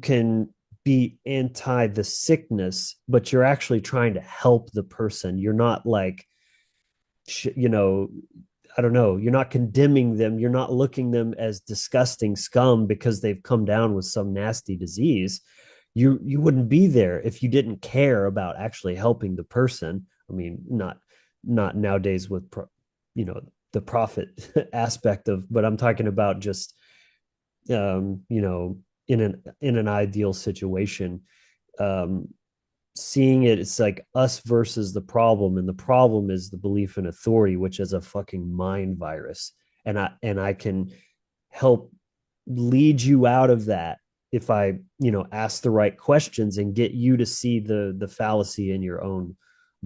can be anti the sickness, but you're actually trying to help the person. You're not like you know I don't know, you're not condemning them, you're not looking them as disgusting scum because they've come down with some nasty disease. You wouldn't be there if you didn't care about actually helping the person. I mean, not nowadays with you know the profit aspect of, but I'm talking about just in an ideal situation. um Seeing it's like us versus the problem, and the problem is the belief in authority, which is a fucking mind virus. And I can help lead you out of that if I ask the right questions and get you to see the fallacy in your own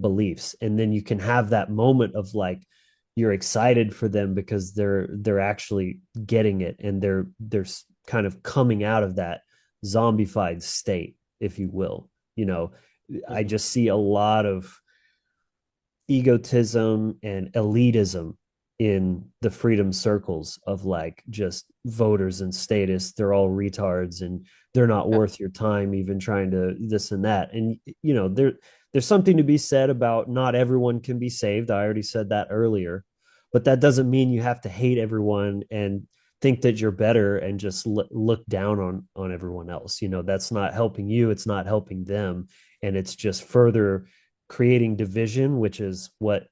beliefs. And then you can have that moment of like you're excited for them because they're actually getting it, and they're kind of coming out of that zombified state, if you will. I Mhm. just see a lot of egotism and elitism in the freedom circles of like just voters and statists. They're all retards and they're not Yeah. worth your time even trying to this and that. And there's something to be said about not everyone can be saved. I already said that earlier, but that doesn't mean you have to hate everyone and think that you're better and just look down on everyone else. That's not helping you, it's not helping them, and it's just further creating division, which is what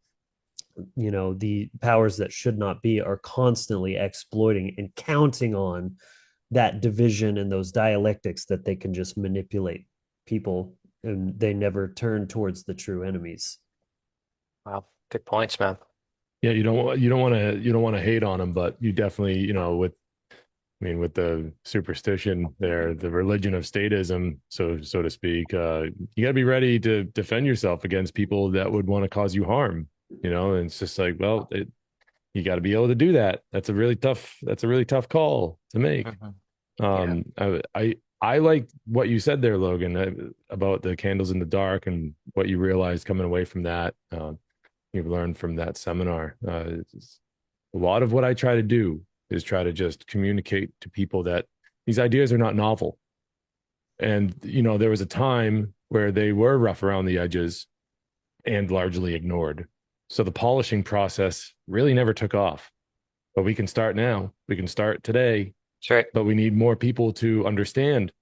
the powers that should not be are constantly exploiting and counting on that division and those dialectics that they can just manipulate people, and they never turn towards the true enemies. Wow. Good points, man. yeah, you don't want to hate on them, but you definitely, with the superstition there, the religion of statism, so to speak, you got to be ready to defend yourself against people that would want to cause you harm. And it's just like, well, you got to be able to do that. That's a really tough call to make. Mhm. Yeah. I like what you said there, Logan, about the candles in the dark and what you realized coming away from that. You've learned from that seminar. A lot of what I try to do is try to just communicate to people that these ideas are not novel. And, there was a time where they were rough around the edges and largely ignored. So the polishing process really never took off. But we can start now. We can start today, That's right. but we need more people to understand.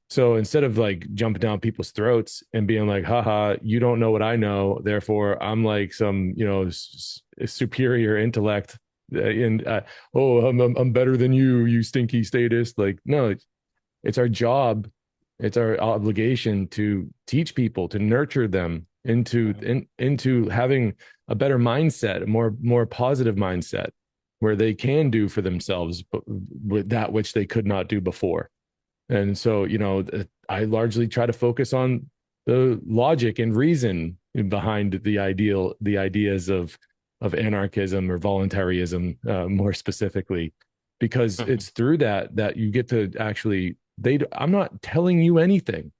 So instead of like jumping down people's throats and being like, haha, you don't know what I know, therefore I'm like some, superior intellect, and oh, I'm better than you stinky statist. Like, no, it's our job, it's our obligation to teach people, to nurture them Mhm. into having a better mindset, a more positive mindset, where they can do for themselves with that which they could not do before. And so, I largely try to focus on the logic and reason behind the ideas of anarchism or voluntarism, more specifically, because Mhm. it's through that you get to actually I'm not telling you anything.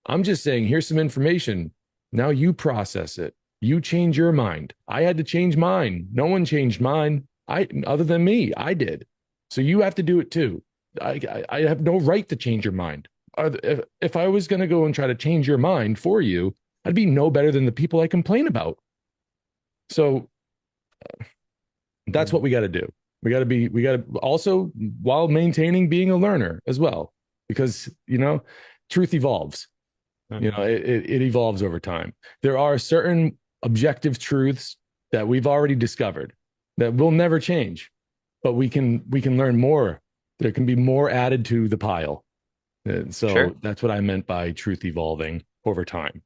I'm just saying, here's some information. Now you process it. You change your mind. I had to change mine. No one changed mine. Other than me, I did. So you have to do it too. I have no right to change your mind. If I was going to go and try to change your mind for you, I'd be no better than the people I complain about. So that's what we got to do. We got to also, while maintaining being a learner as well, because, truth evolves. It evolves over time. There are certain objective truths that we've already discovered that will never change, but we can learn more. There can be more added to the pile. And Sure. so that's what I meant by truth evolving over time.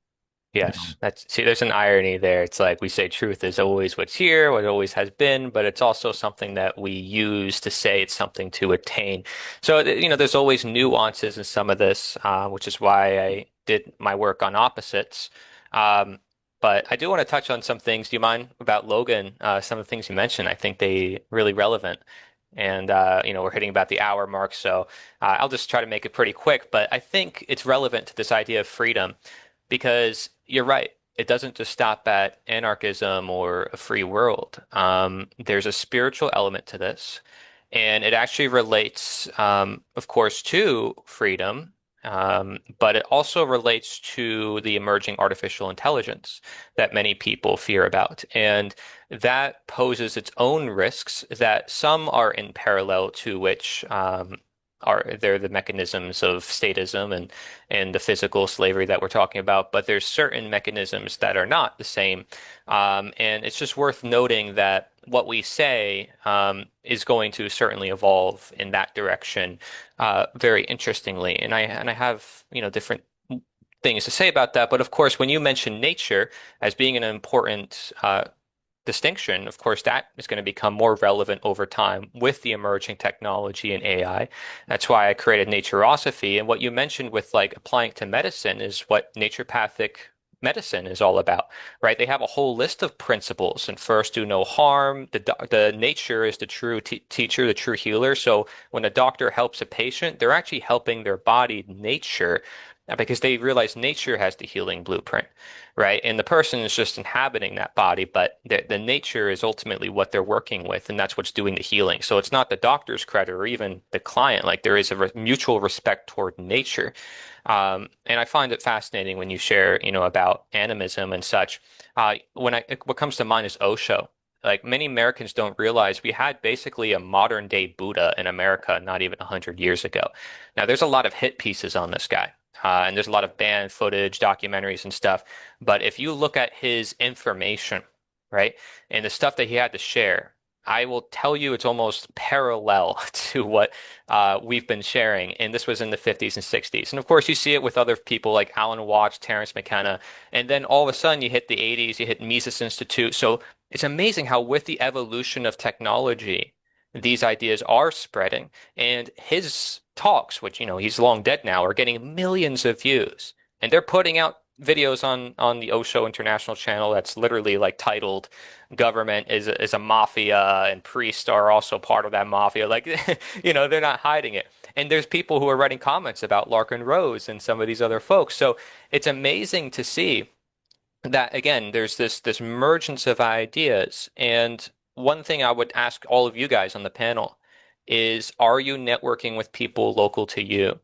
Yes, there's an irony there. It's like we say truth is always what's here, what it always has been, but it's also something that we use to say it's something to attain. So, there's always nuances in some of this, which is why I did my work on opposites. Um, but I do want to touch on some things. Do you mind about Logan? Some of the things you mentioned, I think they really relevant. And we're hitting about the hour mark, so I'll just try to make it pretty quick. But I think it's relevant to this idea of freedom. Because you're right, it doesn't just stop at anarchism or a free world. There's a spiritual element to this, and it actually relates, of course, to freedom, but it also relates to the emerging artificial intelligence that many people fear about. And that poses its own risks that some are in parallel to which they're the mechanisms of statism and the physical slavery that we're talking about, but there's certain mechanisms that are not the same. And it's just worth noting that what we say is going to certainly evolve in that direction very interestingly. And I have, different things to say about that. But of course, when you mention nature as being an important distinction, of course, that is going to become more relevant over time with the emerging technology and AI. That's why I created Natureosophy. And what you mentioned with like applying to medicine is what naturopathic medicine is all about, right? They have a whole list of principles. And first, do no harm. The nature is the true teacher, the true healer. So when a doctor helps a patient, they're actually helping their body, nature, because they realize nature has the healing blueprint, right? And the person is just inhabiting that body, but the nature is ultimately what they're working with, and that's what's doing the healing. So it's not the doctor's credit or even the client. Like there is a mutual respect toward nature. And I find it fascinating when you share, about animism and such. What comes to mind is Osho. Like many Americans don't realize we had basically a modern day Buddha in America not even 100 years ago. Now, there's a lot of hit pieces on this guy. And there's a lot of banned footage, documentaries, and stuff. But if you look at his information, right, and the stuff that he had to share, I will tell you it's almost parallel to what we've been sharing. And this was in the 50s and 60s. And of course, you see it with other people like Alan Watts, Terence McKenna. And then all of a sudden, you hit the 80s, you hit Mises Institute. So it's amazing how, with the evolution of technology, these ideas are spreading. And his talks, which, he's long dead now, are getting millions of views. And they're putting out videos on the Osho International channel that's literally like titled "Government is a Mafia" and priests are also part of that mafia. Like, they're not hiding it. And there's people who are writing comments about Larkin Rose and some of these other folks. So it's amazing to see that again, there's this emergence of ideas. And one thing I would ask all of you guys on the panel is, are you networking with people local to you?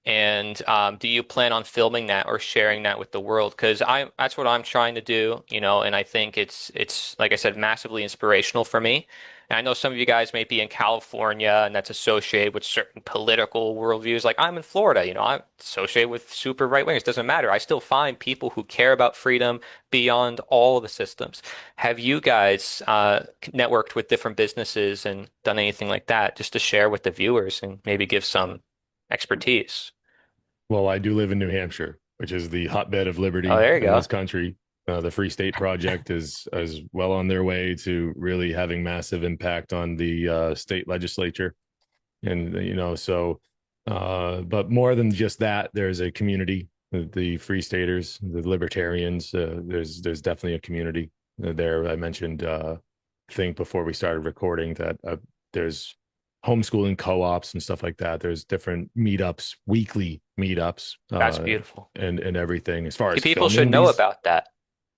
And do you plan on filming that or sharing that with the world? Because that's what I'm trying to do, and I think it's like I said, massively inspirational for me. And I know some of you guys may be in California and that's associated with certain political worldviews. Like I'm in Florida, I'm associated with super right wingers. Doesn't matter. I still find people who care about freedom beyond all the systems. Have you guys networked with different businesses and done anything like that just to share with the viewers and maybe give some expertise? Well, I do live in New Hampshire, which is the hotbed of Oh, liberty there you in go. this country. The Free State Project is well on their way to really having massive impact on the state legislature, and but more than just that, there's a community. The Free Staters, the Libertarians. There's definitely a community there. I mentioned, I think before we started recording that there's homeschooling co-ops and stuff like that. There's different meetups, weekly meetups, That's beautiful. and everything as far See, as people should filming know these. about that.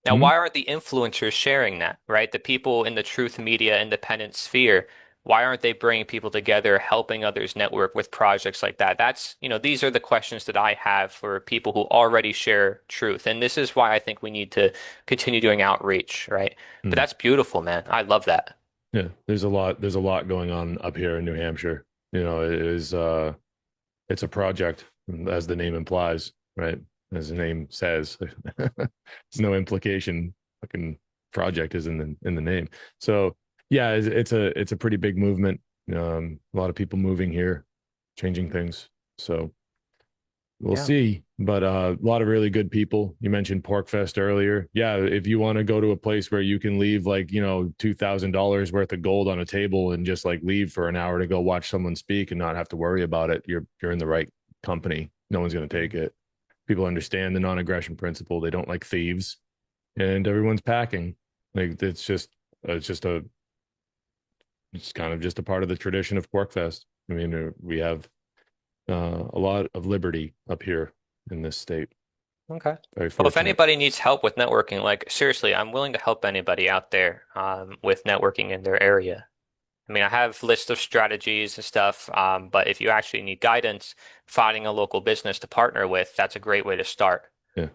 Now, Hmm? why aren't the influencers sharing that, right? The people in the truth media independent sphere, why aren't they bringing people together, helping others network with projects like that? That's, these are the questions that I have for people who already share truth. And this is why I think we need to continue doing outreach, right? But Hmm. that's beautiful, man. I love that. Yeah, there's a lot going on up here in New Hampshire. It is it's a project, as the name implies, right? As the name says. There's no implication. Fucking project is in the name. So yeah, it's a pretty big movement. A lot of people moving here, changing things. So we'll Yeah. see. But a lot of really good people. You mentioned Porkfest earlier. Yeah, if you want to go to a place where you can leave like, $2,000 worth of gold on a table and just like leave for an hour to go watch someone speak and not have to worry about it, you're in the right company. No one's going to take it. People understand the non-aggression principle. They don't like thieves, and everyone's packing. Like it's kind of just a part of the tradition of Porkfest. I mean, we have a lot of liberty up here in this state. Okay. Very Well, if fortunate. anybody needs help with networking, like seriously, I'm willing to help anybody out there with networking in their area. I mean, I have lists of strategies and stuff, but if you actually need guidance, finding a local business to partner with, that's a great way to start. Yeah.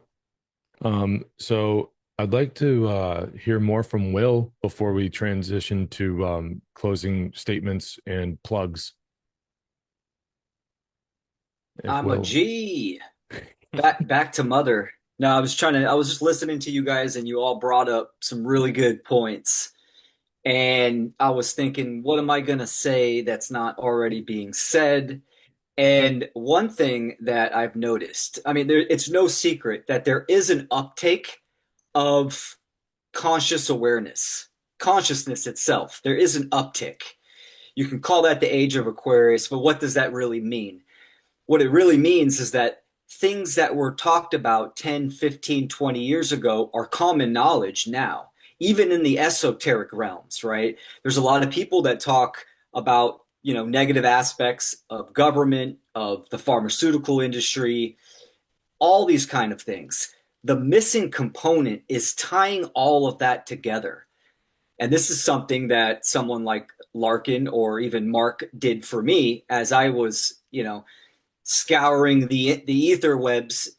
So I'd like to hear more from Will before we transition to closing statements and plugs. If I'm a Will, G. Back to mother. No, I was just listening to you guys and you all brought up some really good points. And I was thinking, what am I going to say that's not already being said? And one thing that I've noticed, I mean, it's no secret that there is an uptake of conscious awareness, consciousness itself. There is an uptick. You can call that the age of Aquarius, but what does that really mean? What it really means is that things that were talked about 10, 15, 20 years ago are common knowledge now, even in the esoteric realms, right? There's a lot of people that talk about, negative aspects of government, of the pharmaceutical industry, all these kind of things. The missing component is tying all of that together. And this is something that someone like Larkin or even Mark did for me as I was, scouring the ether webs,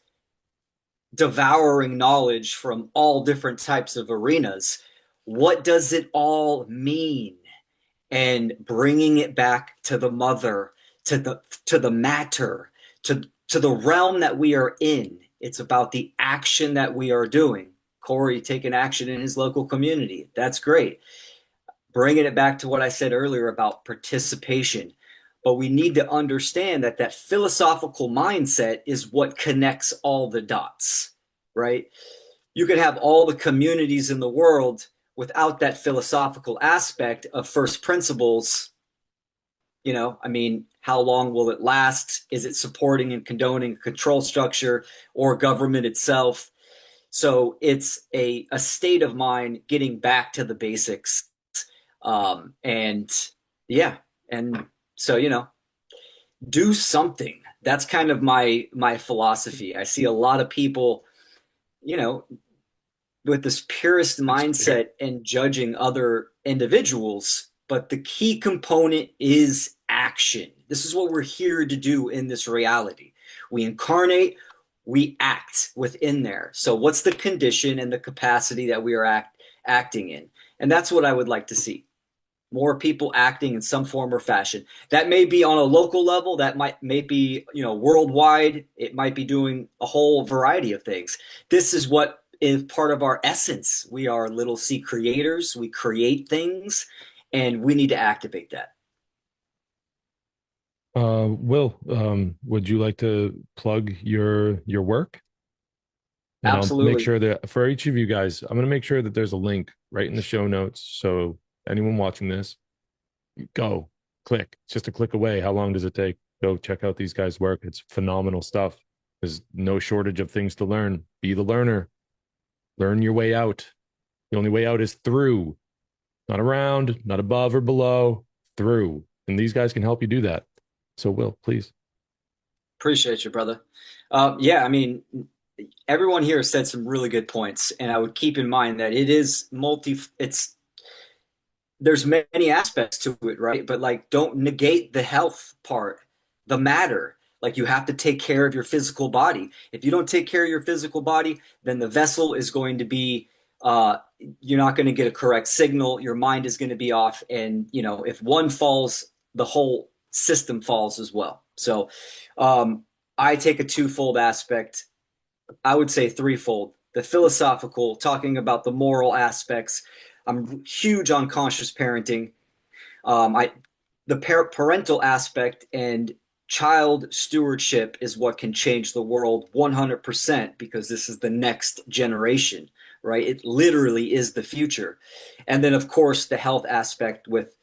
devouring knowledge from all different types of arenas. What does it all mean? And bringing it back to the mother, to the matter, to the realm that we are in. It's about the action that we are doing. Corey taking action in his local community. That's great. Bringing it back to what I said earlier about participation. But we need to understand that that philosophical mindset is what connects all the dots, right? You could have all the communities in the world without that philosophical aspect of first principles. I mean, how long will it last? Is it supporting and condoning control structure or government itself? So it's a state of mind getting back to the basics. And yeah, and so, do something. That's kind of my philosophy. I see a lot of people, you know, with this purist That's clear. mindset and judging other individuals, but the key component is action. This is what we're here to do in this reality. We incarnate, we act within there. So what's the condition and the capacity that we are acting in? And that's what I would like to see. More people acting in some form or fashion. That may be on a local level, that may be, worldwide. It might be doing a whole variety of things. This is what is part of our essence. We are little c creators. We create things, and we need to activate that. Will, would you like to plug your work? And I'll make Absolutely. sure that for each of you guys, I'm going to make sure that there's a link right in the show notes. So anyone watching this, go click. It's just a click away. How long does it take? Go check out these guys' work. It's phenomenal stuff. There's no shortage of things to learn. Be the learner. Learn your way out. The only way out is through, not around, not above or below, through. And these guys can help you do that. So, Will, please. Appreciate you, brother. Yeah, I mean, everyone here said some really good points, and I would keep in mind that it is it's there's many aspects to it, right? But like, don't negate the health part, the matter. Like, you have to take care of your physical body. If you don't take care of your physical body, then the vessel is going to be, you're not going to get a correct signal. Your mind is going to be off. And, if one falls, the whole system falls as well. So, I take a twofold aspect. I would say threefold. The philosophical, talking about the moral aspects. I'm huge on conscious parenting. I the parental aspect and child stewardship is what can change the world 100% because this is the next generation, right? It literally is the future. And then, of course, the health aspect with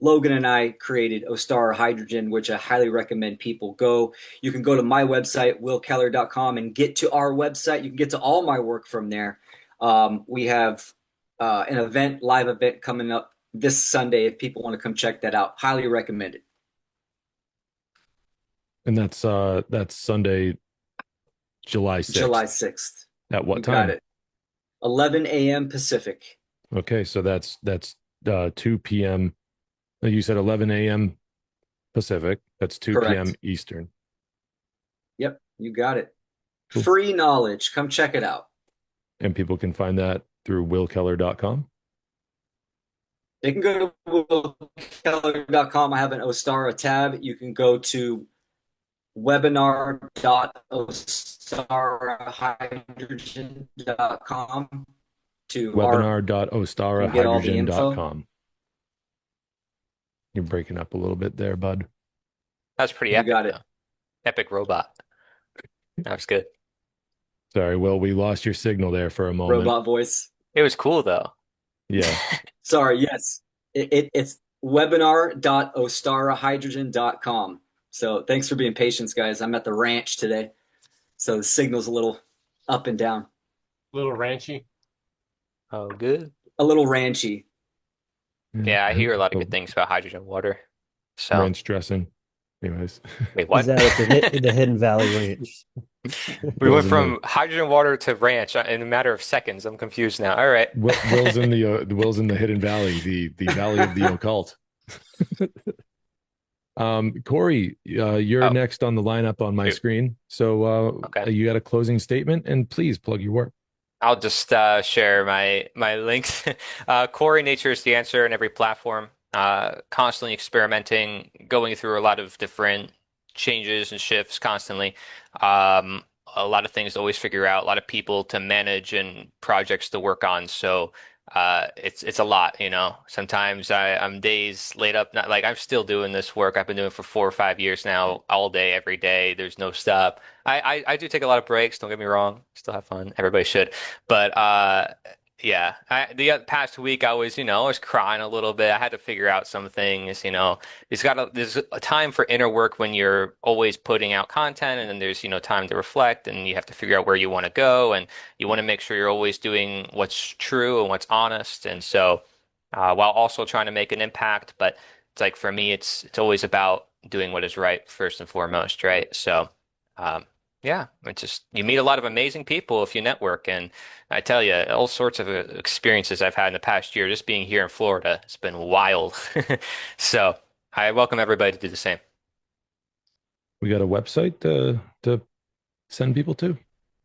Logan and I created Ostara Hydrogen, which I highly recommend people go. You can go to my website, willkeller.com, and get to our website. You can get to all my work from there. We have an live event coming up this Sunday if people want to come check that out. Highly recommend it. And that's Sunday, July 6th. July 6th. At what You time? got it. 11 a.m. Pacific. Okay, so that's 2 p.m. You said 11 a.m. Pacific. That's 2 Correct. p.m. Eastern. Yep, you got it. Cool. Free knowledge. Come check it out. And people can find that through willkeller.com. They can go to willkeller.com. I have an Ostara tab. You can go to webinar.ostarahydrogen.com to webinar.ostarahydrogen.com. You're breaking up a little bit there, bud. That's pretty You epic. got it. Though. Epic robot. That was good. Sorry, Will, we lost your signal there for a moment. Robot voice. It was cool though. Yeah. Sorry, yes. It's webinar.ostarahydrogen.com. So thanks for being patient, guys. I'm at the ranch today, so the signal's a little up and down. Little ranchy. Oh, good. A little ranchy. Yeah, I hear a lot of good things about hydrogen water. So Ranch dressing. Anyways. wait, what? He's out at the Hidden Valley Ranch. We went from hydrogen water to ranch in a matter of seconds. I'm confused now. All right. Will's in the Hidden Valley, the Valley of the Occult. Corey, you're next on the lineup on my screen. So Okay. You got a closing statement, and please plug your work. I'll just share my links. Corey, Nature is the Answer in every platform. Constantly experimenting, going through a lot of different changes and shifts constantly. A lot of things to always figure out, a lot of people to manage and projects to work on. So it's a lot, you know. Sometimes I'm days laid up, not like I'm still doing this work. I've been doing it for 4 or 5 years now, all day, every day. There's no stop. I do take a lot of breaks, don't get me wrong. Still have fun. Everybody should. But yeah, the past week I was, I was crying a little bit. I had to figure out some things, there's a time for inner work when you're always putting out content, and then there's, time to reflect, and you have to figure out where you want to go, and you want to make sure you're always doing what's true and what's honest. And so, while also trying to make an impact, but it's like for me, it's always about doing what is right first and foremost, right? So, yeah, it's just you meet a lot of amazing people if you network, and I tell you, all sorts of experiences I've had in the past year just being here in Florida. It's been wild. So I welcome everybody to do the same. We got a website to send people to?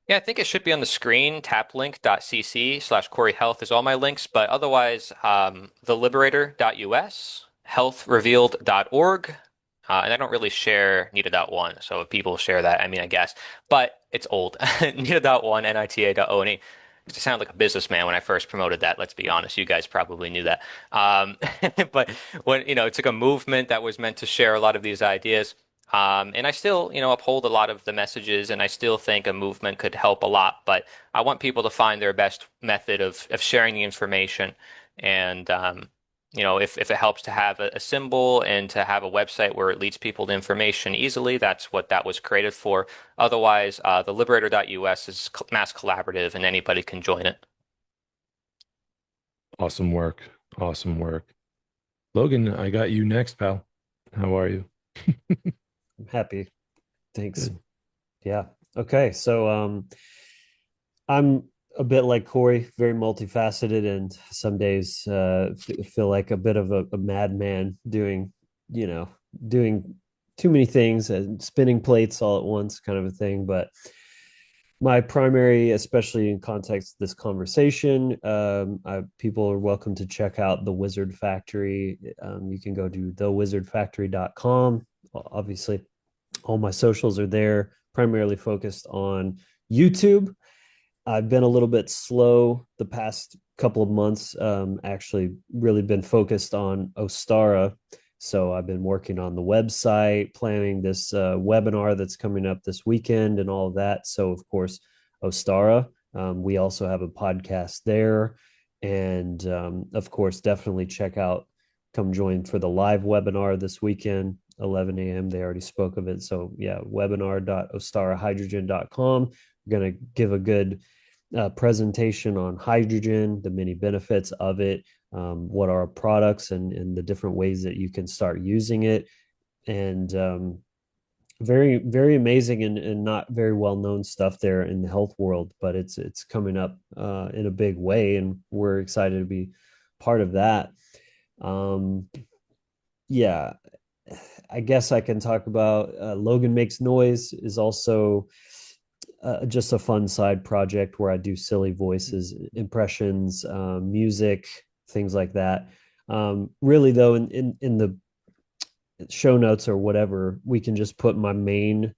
Yeah, I think it should be on the screen. taplink.cc/Corey Health is all my links, but otherwise, theliberator.us, healthrevealed.org, and I don't really share Nita.one, so if people share that, I mean, I guess. But it's old. Nita.one, nita.one. It sounded like a businessman when I first promoted that, let's be honest. You guys probably knew that. But when, it took a movement that was meant to share a lot of these ideas. And I still, uphold a lot of the messages, and I still think a movement could help a lot. But I want people to find their best method of sharing the information. And, if it helps to have a symbol and to have a website where it leads people to information easily, that's what that was created for. Otherwise, the liberator.us is mass collaborative, and anybody can join it. Awesome work. Awesome work. Logan, I got you next, pal. How are you? I'm happy. Thanks. Good. Yeah. Okay. So I'm a bit like Corey, very multifaceted, and some days feel like a bit of a madman doing, you know, doing too many things and spinning plates all at once, kind of a thing. But my primary, especially in context of this conversation, people are welcome to check out the Wizard Factory. You can go to thewizardfactory.com. Obviously, all my socials are there, primarily focused on YouTube. I've been a little bit slow the past couple of months. Actually, really been focused on Ostara. So I've been working on the website, planning this webinar that's coming up this weekend, and all of that. So of course, Ostara. We also have a podcast there, and of course, definitely check out. Come join for the live webinar this weekend, 11 a.m. They already spoke of it. So yeah, webinar.ostarahydrogen.com. We're going to give a good presentation on hydrogen, the many benefits of it, what are our products, and the different ways that you can start using it. And very, very amazing and not very well known stuff there in the health world, but it's coming up in a big way, and we're excited to be part of that. Um, yeah, I guess I can talk about Logan Makes Noise is also just a fun side project where I do silly voices, impressions, music, things like that. Really, though, in the show notes or whatever, we can just put my main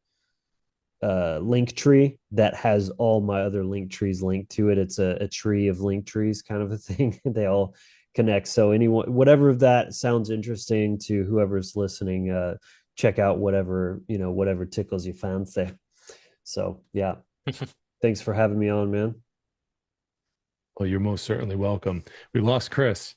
link tree that has all my other link trees linked to it. It's a tree of link trees kind of a thing. They all connect. So anyone, whatever of that sounds interesting to whoever's listening, check out whatever, whatever tickles you fancy. So yeah, thanks for having me on, man. Well, you're most certainly welcome. We lost Chris.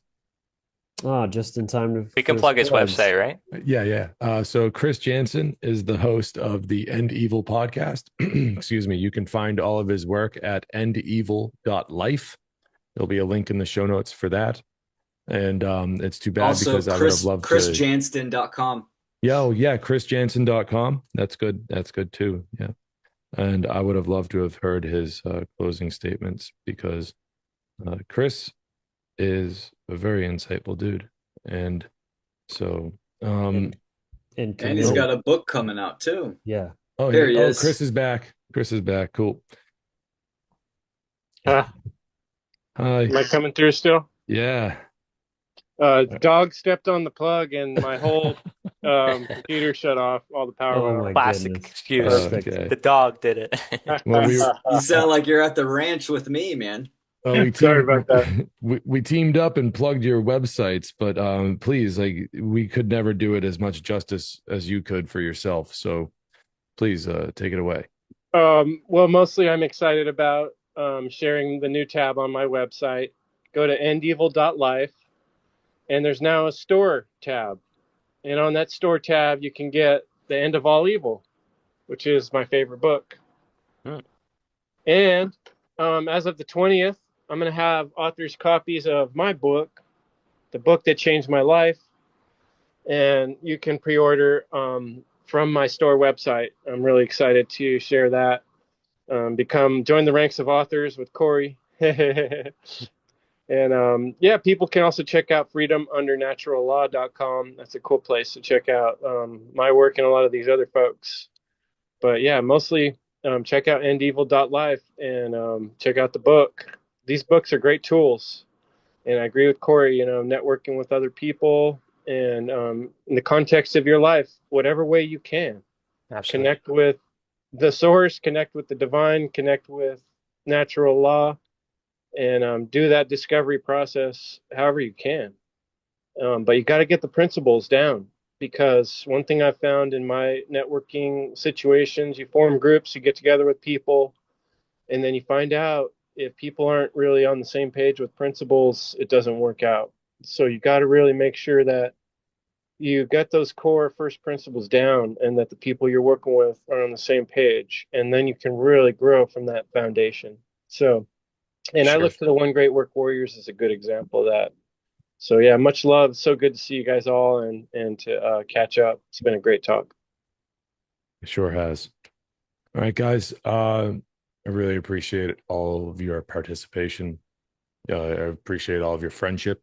Ah, just in time We for can his plug his plugs. website, right? Yeah, yeah. So Chris Jansen is the host of the End Evil podcast. Excuse me. You can find all of his work at endevil.life. There'll be a link in the show notes for that. And it's too bad Also, because I would have loved to. chrisjanston.com. Yo, yeah, chrisjansen.com. That's good. That's good too. Yeah. And I would have loved to have heard his closing statements because Chris is a very insightful dude. And so, and and And he's committed. got a book coming out too. Yeah. oh, There he oh, is. Chris is back. Chris is back. Cool. Am Hi. I coming through still? Yeah. Dog stepped on the plug and my whole computer shut off. All the power Oh went off. my Classic goodness. excuse. Perfect. Okay. The dog did it. Well, You sound like you're at the ranch with me, man. we Sorry teamed about that. we teamed up and plugged your websites, but please, like we could never do it as much justice as you could for yourself. So please take it away. Well, mostly I'm excited about sharing the new tab on my website. Go to endevil.life, and there's now a store tab. And on that store tab, you can get The End of All Evil, which is my favorite book. Hmm. And as of the 20th, I'm going to have authors' copies of my book, The Book That Changed My Life, and you can pre-order from my store website. I'm really excited to share that. Join the ranks of authors with Corey. And yeah, people can also check out freedomundernaturallaw.com. That's a cool place to check out my work and a lot of these other folks. But yeah, mostly check out endevil.life and check out the book. These books are great tools. And I agree with Corey, networking with other people and in the context of your life, whatever way you can. Absolutely. Connect with the source, connect with the divine, connect with natural law, and do that discovery process however you can. But you got to get the principles down, because one thing I've found in my networking situations, you form groups, you get together with people, and then you find out if people aren't really on the same page with principles, it doesn't work out. So you got to really make sure that you get those core first principles down and that the people you're working with are on the same page. And then you can really grow from that foundation. So, and I Sure. look to the One Great Work Warriors as a good example of that. So yeah, much love. So good to see you guys all and to catch up. It's been a great talk. It sure has. All right, guys. I really appreciate all of your participation. I appreciate all of your friendship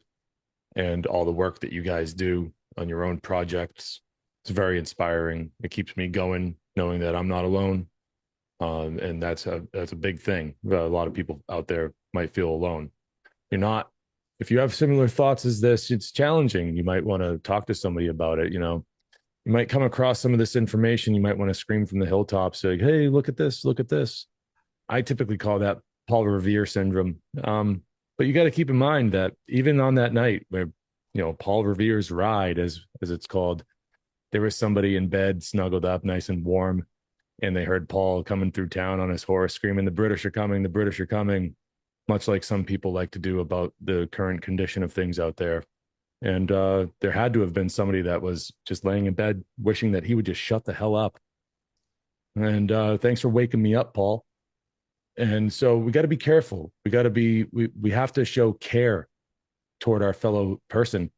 and all the work that you guys do on your own projects. It's very inspiring. It keeps me going, knowing that I'm not alone. And that's a big thing. A lot of people out there might feel alone. You're not. If you have similar thoughts as this, it's challenging. You might want to talk to somebody about it. You might come across some of this information. You might want to scream from the hilltops, like, "Hey, look at this! Look at this!" I typically call that Paul Revere syndrome. But you got to keep in mind that even on that night where Paul Revere's ride, as it's called, there was somebody in bed, snuggled up, nice and warm, and they heard Paul coming through town on his horse, screaming, "The British are coming! The British are coming!" Much like some people like to do about the current condition of things out there. And there had to have been somebody that was just laying in bed, wishing that he would just shut the hell up. And thanks for waking me up, Paul. And so we got to be careful. We have to show care toward our fellow person,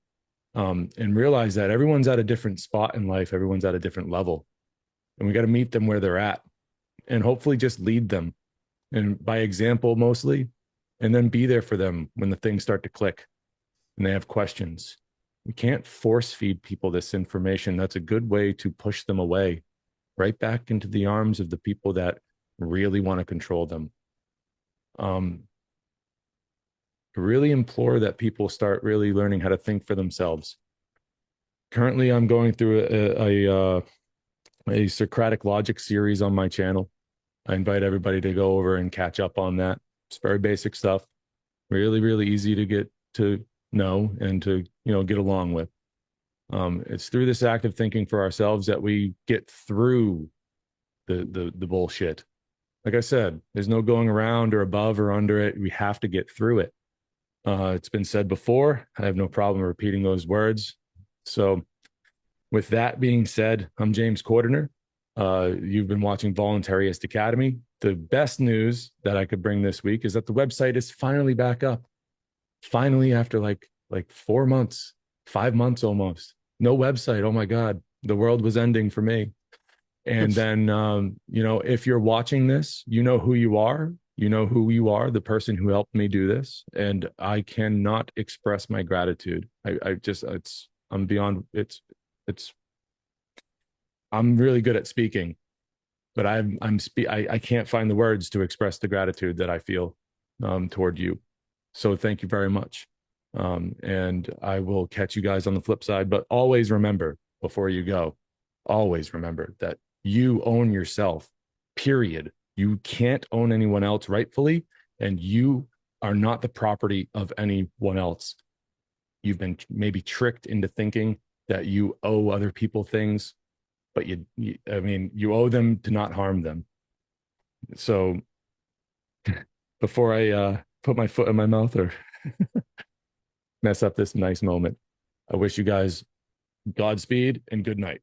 and realize that everyone's at a different spot in life. Everyone's at a different level, and we got to meet them where they're at, and hopefully just lead them, and by example mostly, and then be there for them when the things start to click and they have questions. We can't force feed people this information. That's a good way to push them away, right back into the arms of the people that really want to control them. I really implore that people start really learning how to think for themselves. Currently, I'm going through a Socratic logic series on my channel. I invite everybody to go over and catch up on that. It's very basic stuff, really, really easy to get to know and to get along with. It's through this active thinking for ourselves that we get through the bullshit. Like I said, there's no going around or above or under it. We have to get through it. It's been said before. I have no problem repeating those words. So, with that being said, I'm James Cordiner. You've been watching Voluntarist Academy. The best news that I could bring this week is that the website is finally back up. Finally, after like 4 months, 5 months almost. No website. Oh my God, the world was ending for me. And then, if you're watching this, you know who you are. You know who you are, the person who helped me do this. And I cannot express my gratitude. I'm beyond, I'm really good at speaking, but I can't find the words to express the gratitude that I feel toward you. So thank you very much. And I will catch you guys on the flip side. But always remember, before you go, always remember that you own yourself, period. You can't own anyone else rightfully, and you are not the property of anyone else. You've been maybe tricked into thinking that you owe other people things, but you owe them to not harm them. So before I put my foot in my mouth or mess up this nice moment, I wish you guys Godspeed and good night.